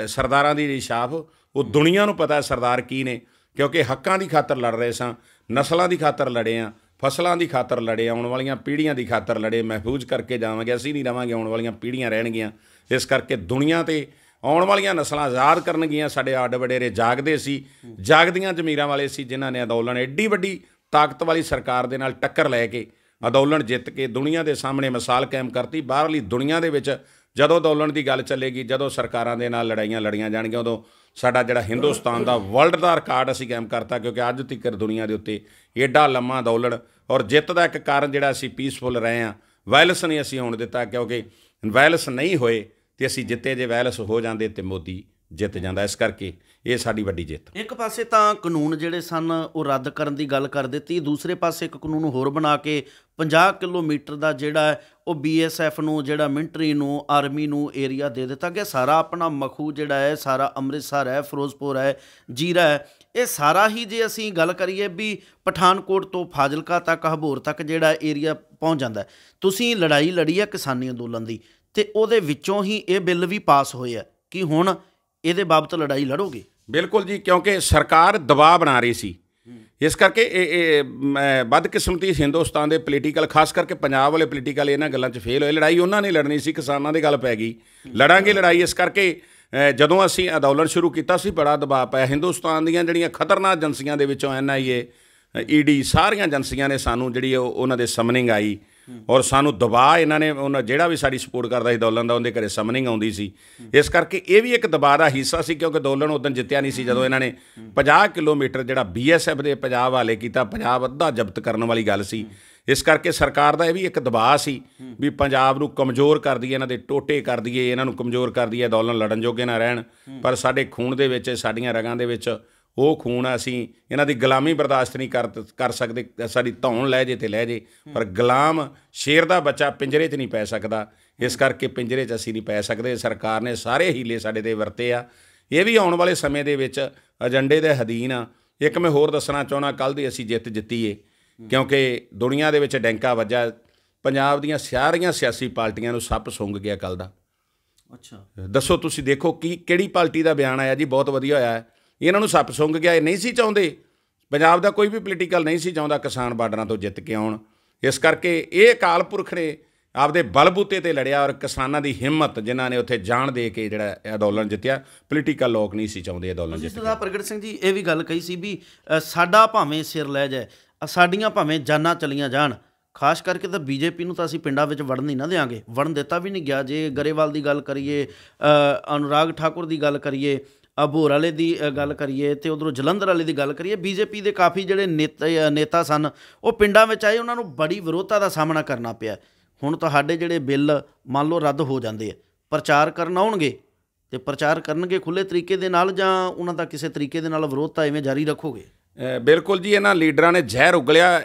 ਸਰਦਾਰਾਂ ਦੀ ਛਾਪ ਉਹ ਦੁਨੀਆ ਨੂੰ ਪਤਾ ਸਰਦਾਰ ਕੀ ਨੇ, ਕਿਉਂਕਿ ਹੱਕਾਂ ਦੀ ਖਾਤਰ ਲੜ ਰਹੇ ਸਾਂ, ਨਸਲਾਂ ਦੀ ਖਾਤਰ ਲੜੇ ਹਾਂ, ਫਸਲਾਂ ਦੀ ਖਾਤਰ ਲੜੇ, ਆਉਣ ਵਾਲੀਆਂ ਪੀੜ੍ਹੀਆਂ ਦੀ ਖਾਤਰ ਲੜੇ। ਮਹਿਫੂਜ਼ ਕਰਕੇ ਜਾਵਾਂਗੇ, ਅਸੀਂ ਨਹੀਂ ਰਵਾਂਗੇ, ਆਉਣ ਵਾਲੀਆਂ ਪੀੜ੍ਹੀਆਂ ਰਹਿਣਗੀਆਂ। ਇਸ ਕਰਕੇ ਦੁਨੀਆ 'ਤੇ ਆਉਣ ਵਾਲੀਆਂ ਨਸਲਾਂ ਆਜ਼ਾਦ ਕਰਨਗੀਆਂ। ਸਾਡੇ ਆਡ ਵਡੇਰੇ ਜਾਗਦੇ ਸੀ, ਜਾਗਦੀਆਂ ਜ਼ਮੀਰਾਂ ਵਾਲੇ ਸੀ, ਜਿਨ੍ਹਾਂ ਨੇ ਅੰਦੋਲਨ ਐਡੀ ਵੱਡੀ ਤਾਕਤ ਵਾਲੀ ਸਰਕਾਰ ਦੇ ਨਾਲ ਟੱਕਰ ਲੈ ਕੇ ਅੰਦੋਲਨ ਜਿੱਤ ਕੇ ਦੁਨੀਆ ਦੇ ਸਾਹਮਣੇ ਮਿਸਾਲ ਕਾਇਮ ਕਰਤੀ। ਬਾਹਰਲੀ ਦੁਨੀਆ ਦੇ ਵਿੱਚ ਜਦੋਂ ਅੰਦੋਲਨ ਦੀ ਗੱਲ ਚੱਲੇਗੀ, ਜਦੋਂ ਸਰਕਾਰਾਂ ਦੇ ਨਾਲ ਲੜਾਈਆਂ ਲੜੀਆਂ ਜਾਣਗੀਆਂ, ਉਦੋਂ ਸਾਡਾ ਜਿਹੜਾ ਹਿੰਦੁਸਤਾਨ ਦਾ ਵਰਲਡ ਦਾ ਰਿਕਾਰਡ ਅਸੀਂ ਕਾਇਮ ਕਰਤਾ। ਕਿਉਂਕਿ ਅੱਜ ਤੱਕ ਦੁਨੀਆ ਦੇ ਉੱਤੇ ਏਡਾ ਲੰਮਾ ਅੰਦੋਲਨ ਔਰ ਜਿੱਤ ਦਾ ਇੱਕ ਕਾਰਨ ਜਿਹੜਾ ਅਸੀਂ ਪੀਸਫੁਲ ਰਹੇ ਹਾਂ, ਵਾਇਲੈਂਸ ਨਹੀਂ ਅਸੀਂ ਹੋਣ ਦਿੱਤਾ। ਕਿਉਂਕਿ ਵਾਇਲੈਂਸ ਨਹੀਂ ਹੋਏ ਤੇ ਅਸੀਂ ਜਿੱਤੇ, ਜੇ ਵਾਇਲੈਂਸ ਹੋ ਜਾਂਦੇ ਤੇ ਮੋਦੀ ਜਿੱਤ ਜਾਂਦਾ। ਇਸ ਕਰਕੇ ਇਹ ਸਾਡੀ ਵੱਡੀ ਜਿੱਤ। ਇੱਕ ਪਾਸੇ ਤਾਂ ਕਾਨੂੰਨ ਜਿਹੜੇ ਸਨ ਉਹ ਰੱਦ ਕਰਨ ਦੀ ਗੱਲ ਕਰ ਦਿੱਤੀ, ਦੂਸਰੇ ਪਾਸੇ ਇੱਕ ਕਾਨੂੰਨ ਹੋਰ ਬਣਾ ਕੇ 50 ਕਿਲੋਮੀਟਰ ਦਾ ਜਿਹੜਾ ਹੈ ਉਹ BSF ਨੂੰ, ਜਿਹੜਾ ਮਿਲਟਰੀ ਨੂੰ, ਆਰਮੀ ਨੂੰ ਏਰੀਆ ਦੇ ਦਿੱਤਾ ਗਿਆ। ਸਾਰਾ ਆਪਣਾ ਮਖੂ ਜਿਹੜਾ ਹੈ, ਸਾਰਾ ਅੰਮ੍ਰਿਤਸਰ ਹੈ, ਫਿਰੋਜ਼ਪੁਰ ਹੈ, ਜੀਰਾ ਹੈ, ਇਹ ਸਾਰਾ ਹੀ ਜੇ ਅਸੀਂ ਗੱਲ ਕਰੀਏ ਵੀ ਪਠਾਨਕੋਟ ਤੋਂ ਫਾਜ਼ਿਲਕਾ ਤੱਕ, ਹਬੋਰ ਤੱਕ ਜਿਹੜਾ ਏਰੀਆ ਪਹੁੰਚ ਜਾਂਦਾ। ਤੁਸੀਂ ਲੜਾਈ ਲੜੀ ਹੈ ਕਿਸਾਨੀ ਅੰਦੋਲਨ ਦੀ, ਅਤੇ ਉਹਦੇ ਵਿੱਚੋਂ ਹੀ ਇਹ ਬਿੱਲ ਵੀ ਪਾਸ ਹੋਏ ਆ ਕਿ ਹੁਣ ਇਹਦੇ ਬਾਬਤ ਲੜਾਈ ਲੜੋਗੇ? ਬਿਲਕੁਲ ਜੀ, ਕਿਉਂਕਿ ਸਰਕਾਰ ਦਬਾਅ ਬਣਾ ਰਹੀ ਸੀ। ਇਸ ਕਰਕੇ ਇਹ ਬਦਕਿਸਮਤੀ ਹਿੰਦੁਸਤਾਨ ਦੇ ਪੋਲੀਟੀਕਲ, ਖਾਸ ਕਰਕੇ ਪੰਜਾਬ ਵਾਲੇ ਪੋਲੀਟੀਕਲ ਇਹਨਾਂ ਗੱਲਾਂ 'ਚ ਫੇਲ ਹੋਏ। ਲੜਾਈ ਉਹਨਾਂ ਨੇ ਲੜਨੀ ਸੀ, ਕਿਸਾਨਾਂ ਦੀ ਗੱਲ ਪੈ ਗਈ, ਲੜਾਂਗੇ ਲੜਾਈ। ਇਸ ਕਰਕੇ ਜਦੋਂ ਅਸੀਂ ਅੰਦੋਲਨ ਸ਼ੁਰੂ ਕੀਤਾ ਸੀ ਬੜਾ ਦਬਾਅ ਪਾਇਆ। ਹਿੰਦੁਸਤਾਨ ਦੀਆਂ ਜਿਹੜੀਆਂ ਖਤਰਨਾਕ ਏਜੰਸੀਆਂ ਦੇ ਵਿੱਚੋਂ NIA, ED, ਸਾਰੀਆਂ ਏਜੰਸੀਆਂ ਨੇ ਸਾਨੂੰ ਜਿਹੜੀ ਉਹਨਾਂ ਦੇ ਸਮਨਿੰਗ ਆਈ ਔਰ ਸਾਨੂੰ ਦਬਾਅ ਇਹਨਾਂ ਨੇ, ਉਹਨਾਂ ਜਿਹੜਾ ਵੀ ਸਾਡੀ ਸਪੋਰਟ ਕਰਦਾ ਸੀ ਅੰਦੋਲਨ ਦਾ, ਉਹਦੇ ਘਰੇ ਸਮਨਿੰਗ ਆਉਂਦੀ ਸੀ। ਇਸ ਕਰਕੇ ਇਹ ਵੀ ਇੱਕ ਦਬਾਅ ਦਾ ਹਿੱਸਾ ਸੀ, ਕਿਉਂਕਿ ਅੰਦੋਲਨ ਉਦੋਂ ਜਿੱਤਿਆ ਨਹੀਂ ਸੀ ਜਦੋਂ ਇਹਨਾਂ ਨੇ 50 ਕਿਲੋਮੀਟਰ ਜਿਹੜਾ BSF ਦੇ ਪੰਜਾਬ ਵਾਲੇ ਕੀਤਾ। ਪੰਜਾਬ ਅੱਧਾ ਜ਼ਬਤ ਕਰਨ ਵਾਲੀ ਗੱਲ ਸੀ। ਇਸ ਕਰਕੇ ਸਰਕਾਰ ਦਾ ਇਹ ਵੀ ਇੱਕ ਦਬਾਅ ਸੀ ਵੀ ਪੰਜਾਬ ਨੂੰ ਕਮਜ਼ੋਰ ਕਰ ਦਈਏ, ਇਹਨਾਂ ਦੇ ਟੋਟੇ ਕਰ ਦਈਏ, ਇਹਨਾਂ ਨੂੰ ਕਮਜ਼ੋਰ ਕਰ ਦਈਏ, ਅੰਦੋਲਨ ਲੜਨ ਜੋਗੇ ਨਾ ਰਹਿਣ। ਪਰ ਸਾਡੇ ਖੂਨ ਦੇ ਵਿੱਚ, ਸਾਡੀਆਂ ਰਗਾਂ ਦੇ ਵਿੱਚ ਉਹ ਖੂਨ, ਅਸੀਂ ਇਹਨਾਂ ਦੀ ਗੁਲਾਮੀ ਬਰਦਾਸ਼ਤ ਨਹੀਂ ਕਰ ਸਕਦੇ। ਸਾਡੀ ਧੌਣ ਲੈ ਜੇ ਤੇ ਲੈ ਜੇ, ਪਰ ਗੁਲਾਮ ਸ਼ੇਰ ਦਾ ਬੱਚਾ ਪਿੰਜਰੇ 'ਚ ਨਹੀਂ ਪੈ ਸਕਦਾ। ਇਸ ਕਰਕੇ ਪਿੰਜਰੇ 'ਚ ਅਸੀਂ ਨਹੀਂ ਪੈ ਸਕਦੇ। ਸਰਕਾਰ ਨੇ ਸਾਰੇ ਹੀਲੇ ਸਾਡੇ 'ਤੇ ਵਰਤੇ ਆ। ਇਹ ਵੀ ਆਉਣ ਵਾਲੇ ਸਮੇਂ ਦੇ ਵਿੱਚ ਏਜੰਡੇ ਦੇ ਅਧੀਨ ਆ। ਇੱਕ ਮੈਂ ਹੋਰ ਦੱਸਣਾ ਚਾਹੁੰਦਾ, ਕੱਲ੍ਹ ਦੀ ਅਸੀਂ ਜਿੱਤ ਜਿੱਤੀ ਏ ਕਿਉਂਕਿ ਦੁਨੀਆ ਦੇ ਵਿੱਚ ਡੈਂਕਾ ਵੱਜਾ। ਪੰਜਾਬ ਦੀਆਂ ਸਾਰੀਆਂ ਸਿਆਸੀ ਪਾਰਟੀਆਂ ਨੂੰ ਸੱਪ ਸੁੰਘ ਗਿਆ ਕੱਲ੍ਹ ਦਾ। ਅੱਛਾ, ਦੱਸੋ ਤੁਸੀਂ, ਦੇਖੋ ਕਿਹੜੀ ਪਾਰਟੀ ਦਾ ਬਿਆਨ ਆਇਆ ਜੀ, ਬਹੁਤ ਵਧੀਆ ਹੋਇਆ। ਇਹਨਾਂ ਨੂੰ ਸੱਪ ਸੁੰਘ ਗਿਆ। ਇਹ ਨਹੀਂ ਸੀ ਚਾਹੁੰਦੇ, ਪੰਜਾਬ ਦਾ ਕੋਈ ਵੀ ਪੋਲੀਟੀਕਲ ਨਹੀਂ ਸੀ ਚਾਹੁੰਦਾ ਕਿਸਾਨ ਬਾਰਡਰਾਂ ਤੋਂ ਜਿੱਤ ਕੇ ਆਉਣ। ਇਸ ਕਰਕੇ ਇਹ ਅਕਾਲ ਪੁਰਖ ਨੇ ਆਪਦੇ ਬਲਬੂਤੇ 'ਤੇ ਲੜਿਆ ਔਰ ਕਿਸਾਨਾਂ ਦੀ ਹਿੰਮਤ, ਜਿਨ੍ਹਾਂ ਨੇ ਉੱਥੇ ਜਾਨ ਦੇ ਕੇ ਜਿਹੜਾ ਅੰਦੋਲਨ ਜਿੱਤਿਆ। ਪੋਲੀਟੀਕਲ ਲੋਕ ਨਹੀਂ ਸੀ ਚਾਹੁੰਦੇ ਅੰਦੋਲਨ ਜਿੱਤ। ਸਰਦਾਰ ਪ੍ਰਗਟ ਸਿੰਘ ਜੀ, ਇਹ ਵੀ ਗੱਲ ਕਹੀ ਸੀ ਵੀ ਸਾਡਾ ਭਾਵੇਂ ਸਿਰ ਲੈ ਜਾਏ, ਸਾਡੀਆਂ ਭਾਵੇਂ ਜਾਨਾਂ ਚਲੀਆਂ ਜਾਣ, ਖਾਸ ਕਰਕੇ ਤਾਂ BJP ਨੂੰ ਤਾਂ ਅਸੀਂ ਪਿੰਡਾਂ ਵਿੱਚ ਵੜਨ ਨਹੀਂ ਨਾ ਦਿਆਂਗੇ। ਵੜਨ ਦਿੱਤਾ ਵੀ ਨਹੀਂ ਗਿਆ। ਜੇ ਗਰੇਵਾਲ ਦੀ ਗੱਲ ਕਰੀਏ, ਅਨੁਰਾਗ ਠਾਕੁਰ ਦੀ ਗੱਲ ਕਰੀਏ, ਅਬੋਹਰ ਵਾਲੇ ਦੀ ਗੱਲ ਕਰੀਏ, ਅਤੇ ਉੱਧਰੋਂ ਜਲੰਧਰ ਵਾਲੇ ਦੀ ਗੱਲ ਕਰੀਏ, BJP ਦੇ ਕਾਫੀ ਜਿਹੜੇ ਨੇਤਾ ਸਨ ਉਹ ਪਿੰਡਾਂ ਵਿੱਚ ਆਏ, ਉਹਨਾਂ ਨੂੰ ਬੜੀ ਵਿਰੋਧਤਾ ਦਾ ਸਾਹਮਣਾ ਕਰਨਾ ਪਿਆ। ਹੁਣ ਤੁਹਾਡੇ ਜਿਹੜੇ ਬਿੱਲ ਮੰਨ ਲਓ ਰੱਦ ਹੋ ਜਾਂਦੇ ਆ, ਪ੍ਰਚਾਰ ਕਰਨ ਆਉਣਗੇ ਅਤੇ ਪ੍ਰਚਾਰ ਕਰਨਗੇ ਖੁੱਲ੍ਹੇ ਤਰੀਕੇ ਦੇ ਨਾਲ, ਜਾਂ ਉਹਨਾਂ ਦਾ ਕਿਸੇ ਤਰੀਕੇ ਦੇ ਨਾਲ ਵਿਰੋਧਤਾ ਇਵੇਂ ਜਾਰੀ ਰੱਖੋਗੇ? ਬਿਲਕੁਲ ਜੀ, ਇਹਨਾਂ ਲੀਡਰਾਂ ਨੇ ਜ਼ਹਿਰ ਉਗਲਿਆ।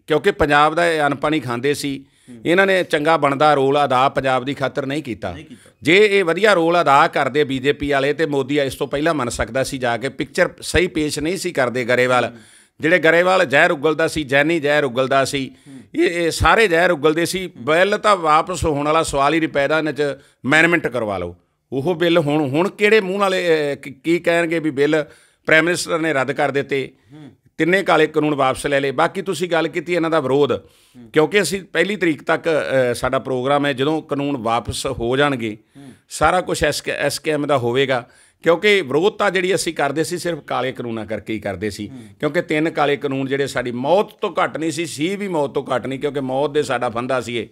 ਕਿਉਂਕਿ ਪੰਜਾਬ ਦਾ ਅਨਪਾਣੀ ਖਾਂਦੇ ਸੀ। ਇਹਨਾਂ ਨੇ ਚੰਗਾ ਬਣਦਾ ਰੋਲ ਅਦਾ ਪੰਜਾਬ ਦੀ ਖਾਤਰ ਨਹੀਂ ਕੀਤਾ। ਜੇ ਇਹ ਵਧੀਆ ਰੋਲ ਅਦਾ ਕਰਦੇ BJP ਵਾਲੇ, ਤੇ ਮੋਦੀ ਇਸ ਤੋਂ ਪਹਿਲਾਂ ਮੰਨ ਸਕਦਾ ਸੀ ਜਾ ਕੇ। ਪਿਕਚਰ ਸਹੀ ਪੇਸ਼ ਨਹੀਂ ਸੀ ਕਰਦੇ ਗਰੇਵਾਲ। ਜਿਹੜੇ ਗਰੇਵਾਲ ਜ਼ਹਿਰ ਉਗਲਦਾ ਸੀ, ਜੈਨੀ ਜ਼ਹਿਰ ਉਗਲਦਾ ਸੀ, ਇਹ ਸਾਰੇ ਜ਼ਹਿਰ ਉਗਲਦੇ ਸੀ। ਬਿੱਲ ਤਾਂ ਵਾਪਸ ਹੋਣ ਵਾਲਾ ਸਵਾਲ ਹੀ ਨਹੀਂ ਪੈਦਾ, ਇਹਨਾਂ 'ਚ ਅਮੈਂਡਮੈਂਟ ਕਰਵਾ ਲਓ। ਉਹ ਬਿੱਲ ਹੁਣ ਕਿਹੜੇ ਮੂੰਹ ਵਾਲੇ ਕੀ ਕਹਿਣਗੇ ਵੀ ਬਿੱਲ ਪ੍ਰਾਈਮ ਮਿਨਿਸਟਰ ਨੇ ਰੱਦ ਕਰ ਦਿੱਤੇ, ਤਿੰਨੇ ਕਾਲੇ ਕਾਨੂੰਨ ਵਾਪਸ ਲੈ ਲਏ। ਬਾਕੀ ਤੁਸੀਂ ਗੱਲ ਕੀਤੀ ਇਹਨਾਂ ਦਾ ਵਿਰੋਧ, ਕਿਉਂਕਿ ਅਸੀਂ 1 ਤਰੀਕ ਤੱਕ ਸਾਡਾ ਪ੍ਰੋਗਰਾਮ ਹੈ। ਜਦੋਂ ਕਾਨੂੰਨ ਵਾਪਸ ਹੋ ਜਾਣਗੇ, ਸਾਰਾ ਕੁਛ SKM ਦਾ ਹੋਵੇਗਾ। ਕਿਉਂਕਿ ਵਿਰੋਧਤਾ ਜਿਹੜੀ ਅਸੀਂ ਕਰਦੇ ਸੀ ਸਿਰਫ ਕਾਲੇ ਕਾਨੂੰਨਾਂ ਕਰਕੇ ਹੀ ਕਰਦੇ ਸੀ। ਕਿਉਂਕਿ 3 ਕਾਲੇ ਕਾਨੂੰਨ ਜਿਹੜੇ ਸਾਡੀ ਮੌਤ ਤੋਂ ਘੱਟ ਨਹੀਂ ਸੀ ਵੀ ਮੌਤ ਤੋਂ ਘੱਟ ਨਹੀਂ, ਕਿਉਂਕਿ ਮੌਤ ਦੇ ਸਾਡਾ ਫੰਦਾ ਸੀ ਇਹ।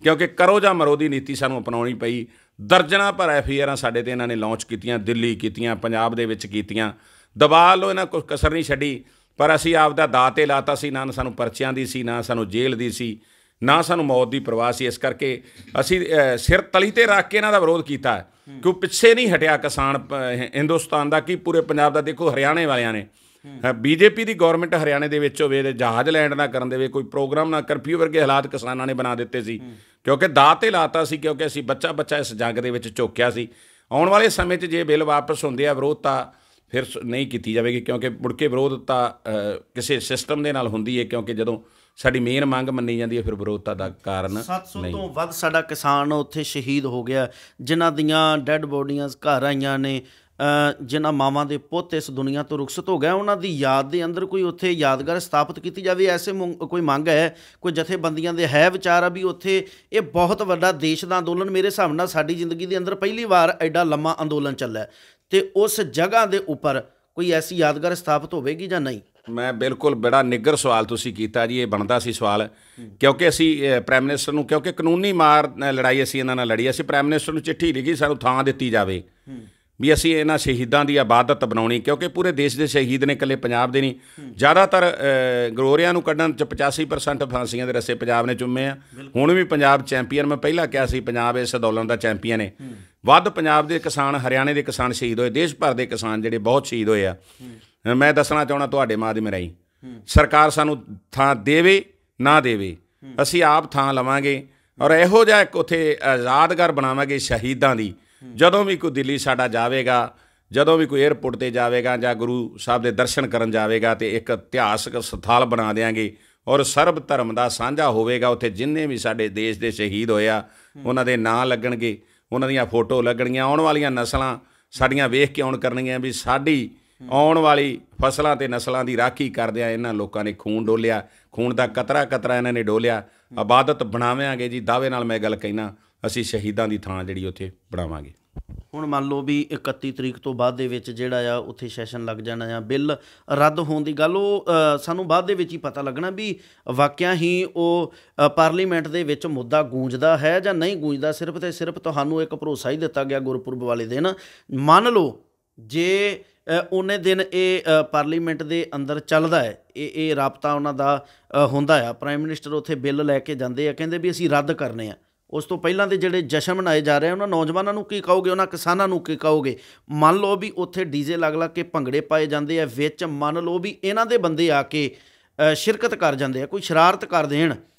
ਕਿਉਂਕਿ ਕਰੋ ਜਾਂ ਮਰੋ ਦੀ ਨੀਤੀ ਸਾਨੂੰ ਅਪਣਾਉਣੀ ਪਈ। ਦਰਜਨਾਂ ਭਰ FIRਾਂ ਸਾਡੇ 'ਤੇ ਇਹਨਾਂ ਨੇ ਲਾਂਚ ਕੀਤੀਆਂ, ਦਿੱਲੀ ਕੀਤੀਆਂ, ਪੰਜਾਬ ਦੇ ਵਿੱਚ ਕੀਤੀਆਂ। ਦਬਾ ਲਓ, ਇਹਨਾਂ ਕੋਈ ਕਸਰ ਨਹੀਂ ਛੱਡੀ। ਪਰ ਅਸੀਂ ਆਪਦਾ ਦਾਅ 'ਤੇ ਲਾਤਾ ਸੀ। ਨਾ ਸਾਨੂੰ ਪਰਚਿਆਂ ਦੀ ਸੀ, ਨਾ ਸਾਨੂੰ ਜੇਲ੍ਹ ਦੀ ਸੀ, ਨਾ ਸਾਨੂੰ ਮੌਤ ਦੀ ਪਰਵਾਹ ਸੀ। ਇਸ ਕਰਕੇ ਅਸੀਂ ਸਿਰ ਤਲੀ 'ਤੇ ਰੱਖ ਕੇ ਇਹਨਾਂ ਦਾ ਵਿਰੋਧ ਕੀਤਾ। ਕਿਉਂ ਪਿੱਛੇ ਨਹੀਂ ਹਟਿਆ ਕਿਸਾਨ ਹਿੰਦੁਸਤਾਨ ਦਾ, ਕੀ ਪੂਰੇ ਪੰਜਾਬ ਦਾ। ਦੇਖੋ ਹਰਿਆਣੇ ਵਾਲਿਆਂ ਨੇ, BJP ਦੀ ਗੌਰਮੈਂਟ ਹਰਿਆਣੇ ਦੇ ਵਿੱਚ ਹੋਵੇ, ਜਹਾਜ਼ ਲੈਂਡ ਨਾ ਕਰਨ ਦੇਵੇ, ਕੋਈ ਪ੍ਰੋਗਰਾਮ ਨਾ, ਕਰਫਿਊ ਵਰਗੇ ਹਾਲਾਤ ਕਿਸਾਨਾਂ ਨੇ ਬਣਾ ਦਿੱਤੇ ਸੀ। ਕਿਉਂਕਿ ਦਾਅ 'ਤੇ ਲਾਤਾ ਸੀ, ਕਿਉਂਕਿ ਅਸੀਂ ਬੱਚਾ ਇਸ ਜੰਗ ਦੇ ਵਿੱਚ ਝੋਕਿਆ ਸੀ। ਆਉਣ ਵਾਲੇ ਸਮੇਂ 'ਚ ਜੇ ਬਿੱਲ ਵਾਪਸ ਹੁੰਦੇ ਆ, ਵਿਰੋਧਤਾ ਫਿਰ ਨਹੀਂ ਕੀਤੀ ਜਾਵੇਗੀ। ਕਿਉਂਕਿ ਮੁੜ ਕੇ ਵਿਰੋਧਤਾ ਕਿਸੇ ਸਿਸਟਮ ਦੇ ਨਾਲ ਹੁੰਦੀ ਹੈ। ਕਿਉਂਕਿ ਜਦੋਂ ਸਾਡੀ ਮੇਨ ਮੰਗ ਮੰਨੀ ਜਾਂਦੀ ਹੈ, ਫਿਰ ਵਿਰੋਧਤਾ ਦਾ ਕਾਰਨ 700 ਤੋਂ ਵੱਧ ਸਾਡਾ ਕਿਸਾਨ ਉੱਥੇ ਸ਼ਹੀਦ ਹੋ ਗਿਆ, ਜਿਨ੍ਹਾਂ ਦੀਆਂ ਡੈੱਡ ਬੋਡੀਆਂ ਘਰ ਆਈਆਂ ਨੇ, ਜਿਨ੍ਹਾਂ ਮਾਵਾਂ ਦੇ ਪੁੱਤ ਇਸ ਦੁਨੀਆ ਤੋਂ ਰੁਖਸਤ ਹੋ ਗਿਆ। ਉਹਨਾਂ ਦੀ ਯਾਦ ਦੇ ਅੰਦਰ ਕੋਈ ਉੱਥੇ ਯਾਦਗਾਰ ਸਥਾਪਿਤ ਕੀਤੀ ਜਾਵੇ, ਐਸੇ ਕੋਈ ਮੰਗ ਹੈ? ਕੋਈ ਜਥੇਬੰਦੀਆਂ ਦੇ ਹੈ ਵਿਚਾਰ ਆ ਵੀ ਉੱਥੇ ਇਹ ਬਹੁਤ ਵੱਡਾ ਦੇਸ਼ ਦਾ ਅੰਦੋਲਨ, ਮੇਰੇ ਹਿਸਾਬ ਨਾਲ ਸਾਡੀ ਜ਼ਿੰਦਗੀ ਦੇ ਅੰਦਰ ਪਹਿਲੀ ਵਾਰ ਐਡਾ ਲੰਮਾ ਅੰਦੋਲਨ ਚੱਲਿਆ, ਅਤੇ ਉਸ ਜਗ੍ਹਾ ਦੇ ਉੱਪਰ ਕੋਈ ਐਸੀ ਯਾਦਗਾਰ ਸਥਾਪਿਤ ਹੋਵੇਗੀ ਜਾਂ ਨਹੀਂ? ਮੈਂ ਬਿਲਕੁਲ ਬੜਾ ਨਿੱਘਰ ਸਵਾਲ ਤੁਸੀਂ ਕੀਤਾ ਜੀ, ਇਹ ਬਣਦਾ ਸੀ ਸਵਾਲ, ਕਿਉਂਕਿ ਅਸੀਂ ਪ੍ਰਾਈਮ ਮਿਨਿਸਟਰ ਨੂੰ, ਕਿਉਂਕਿ ਕਾਨੂੰਨੀ ਲੜਾਈ ਅਸੀਂ ਇਹਨਾਂ ਨਾਲ ਲੜੀ, ਅਸੀਂ ਪ੍ਰਾਈਮ ਮਿਨਿਸਟਰ ਨੂੰ ਚਿੱਠੀ ਲਿਖੀ ਸਾਨੂੰ ਥਾਂ ਦਿੱਤੀ ਜਾਵੇ ਵੀ ਅਸੀਂ ਇਹਨਾਂ ਸ਼ਹੀਦਾਂ ਦੀ ਇਬਾਦਤ ਬਣਾਉਣੀ, ਕਿਉਂਕਿ ਪੂਰੇ ਦੇਸ਼ ਦੇ ਸ਼ਹੀਦ ਨੇ, ਇਕੱਲੇ ਪੰਜਾਬ ਦੇ ਨਹੀਂ। ਜ਼ਿਆਦਾਤਰ ਗਰੋਰਿਆਂ ਨੂੰ ਕੱਢਣ 'ਚ 85% ਫਾਂਸੀਆਂ ਦੇ ਰੱਸੇ ਪੰਜਾਬ ਨੇ ਚੁੰਮੇ ਆ। ਹੁਣ ਵੀ ਪੰਜਾਬ ਚੈਂਪੀਅਨ, ਮੈਂ ਪਹਿਲਾਂ ਕਿਹਾ ਸੀ ਪੰਜਾਬ ਇਸ ਅੰਦੋਲਨ ਦਾ ਚੈਂਪੀਅਨ ਹੈ। ਵੱਧ ਪੰਜਾਬ ਦੇ ਕਿਸਾਨ, ਹਰਿਆਣੇ ਦੇ ਕਿਸਾਨ ਸ਼ਹੀਦ ਹੋਏ, ਦੇਸ਼ ਭਰ ਦੇ ਕਿਸਾਨ ਜਿਹੜੇ ਬਹੁਤ ਸ਼ਹੀਦ ਹੋਏ ਆ। ਮੈਂ ਦੱਸਣਾ ਚਾਹੁੰਦਾ ਤੁਹਾਡੇ ਮਾਧਿਅਮ ਰਾਹੀਂ, ਸਰਕਾਰ ਸਾਨੂੰ ਥਾਂ ਦੇਵੇ ਨਾ ਦੇਵੇ, ਅਸੀਂ ਆਪ ਥਾਂ ਲਵਾਂਗੇ ਔਰ ਇਹੋ ਜਿਹਾ ਇੱਕ ਉੱਥੇ ਆਜ਼ਾਦਗਾਰ ਬਣਾਵਾਂਗੇ ਸ਼ਹੀਦਾਂ ਦੀ। ਜਦੋਂ ਵੀ ਕੋਈ ਦਿੱਲੀ ਸਾਡਾ ਜਾਵੇਗਾ, ਜਦੋਂ ਵੀ ਕੋਈ ਏਅਰਪੋਰਟ 'ਤੇ ਜਾਵੇਗਾ ਜਾਂ ਗੁਰੂ ਸਾਹਿਬ ਦੇ ਦਰਸ਼ਨ ਕਰਨ ਜਾਵੇਗਾ, ਤਾਂ ਇੱਕ ਇਤਿਹਾਸਕ ਸਥਲ ਬਣਾ ਦਿਆਂਗੇ ਔਰ ਸਰਬ ਧਰਮ ਦਾ ਸਾਂਝਾ ਹੋਵੇਗਾ। ਉੱਥੇ ਜਿੰਨੇ ਵੀ ਸਾਡੇ ਦੇਸ਼ ਦੇ ਸ਼ਹੀਦ ਹੋਏ ਆ ਉਹਨਾਂ ਦੇ ਨਾਂ ਲੱਗਣਗੇ, ਉਹਨਾਂ ਦੀਆਂ ਫੋਟੋ ਲੱਗਣਗੀਆਂ। ਆਉਣ ਵਾਲੀਆਂ ਨਸਲਾਂ ਸਾਡੀਆਂ ਵੇਖ ਕੇ ਆਉਣ ਕਰਨਗੀਆਂ ਵੀ ਸਾਡੀ ਆਉਣ ਵਾਲੀ ਫਸਲਾਂ ਅਤੇ ਨਸਲਾਂ ਦੀ ਰਾਖੀ ਕਰਦਿਆਂ ਇਹਨਾਂ ਲੋਕਾਂ ਨੇ ਖੂਨ ਡੋਲਿਆ, ਖੂਨ ਦਾ ਕਤਰਾ ਕਤਰਾ ਇਹਨਾਂ ਨੇ ਡੋਲਿਆ। ਇਬਾਦਤ ਬਣਾਵਾਂਗੇ ਜੀ, ਦਾਅਵੇ ਨਾਲ ਮੈਂ ਗੱਲ ਕਹਿਣਾ, ਅਸੀਂ ਸ਼ਹੀਦਾਂ ਦੀ ਥਾਂ ਜਿਹੜੀ ਉੱਥੇ ਬਣਾਵਾਂਗੇ। ਹੁਣ ਮੰਨ ਲਓ ਵੀ 31 ਤਰੀਕ ਤੋਂ ਬਾਅਦ ਦੇ ਵਿੱਚ ਜਿਹੜਾ ਆ ਉੱਥੇ ਸੈਸ਼ਨ ਲੱਗ ਜਾਣਾ ਆ, ਬਿੱਲ ਰੱਦ ਹੋਣ ਦੀ ਗੱਲ ਉਹ ਸਾਨੂੰ ਬਾਅਦ ਦੇ ਵਿੱਚ ਹੀ ਪਤਾ ਲੱਗਣਾ ਵੀ ਵਾਕਿਆ ਹੀ ਉਹ ਪਾਰਲੀਮੈਂਟ ਦੇ ਵਿੱਚ ਮੁੱਦਾ ਗੂੰਜਦਾ ਹੈ ਜਾਂ ਨਹੀਂ ਗੂੰਜਦਾ। ਸਿਰਫ ਤੇ ਸਿਰਫ ਤੁਹਾਨੂੰ ਇੱਕ ਭਰੋਸਾ ਹੀ ਦਿੱਤਾ ਗਿਆ ਗੁਰਪੁਰਬ ਵਾਲੇ ਦਿਨ। ਮੰਨ ਲਓ ਜੇ ਉਹਨੇ ਦਿਨ ਇਹ ਪਾਰਲੀਮੈਂਟ ਦੇ ਅੰਦਰ ਚੱਲਦਾ ਹੈ, ਇਹ ਰਾਬਤਾ ਉਹਨਾਂ ਦਾ ਹੁੰਦਾ ਆ, ਪ੍ਰਾਈਮ ਮਿਨਿਸਟਰ ਉੱਥੇ ਬਿੱਲ ਲੈ ਕੇ ਜਾਂਦੇ ਆ, ਕਹਿੰਦੇ ਵੀ ਅਸੀਂ ਰੱਦ ਕਰਨੇ ਆ। ਉਸ ਤੋਂ ਪਹਿਲਾਂ ਦੇ ਜਿਹੜੇ ਜਸ਼ਨ ਮਨਾਏ ਜਾ ਰਹੇ ਉਹਨਾਂ ਨੌਜਵਾਨਾਂ ਨੂੰ ਕੀ ਕਹੋਗੇ, ਉਹਨਾਂ ਕਿਸਾਨਾਂ ਨੂੰ ਕੀ ਕਹੋਗੇ? ਮੰਨ ਲਓ ਵੀ ਉੱਥੇ ਡੀਜੇ ਲੱਗ ਲੱਗ ਕੇ ਭੰਗੜੇ ਪਾਏ ਜਾਂਦੇ ਆ, ਵਿੱਚ ਮੰਨ ਲਓ ਵੀ ਇਹਨਾਂ ਦੇ ਬੰਦੇ ਆ ਕੇ ਸ਼ਿਰਕਤ ਕਰ ਜਾਂਦੇ ਆ, ਕੋਈ ਸ਼ਰਾਰਤ ਕਰ ਦੇਣ,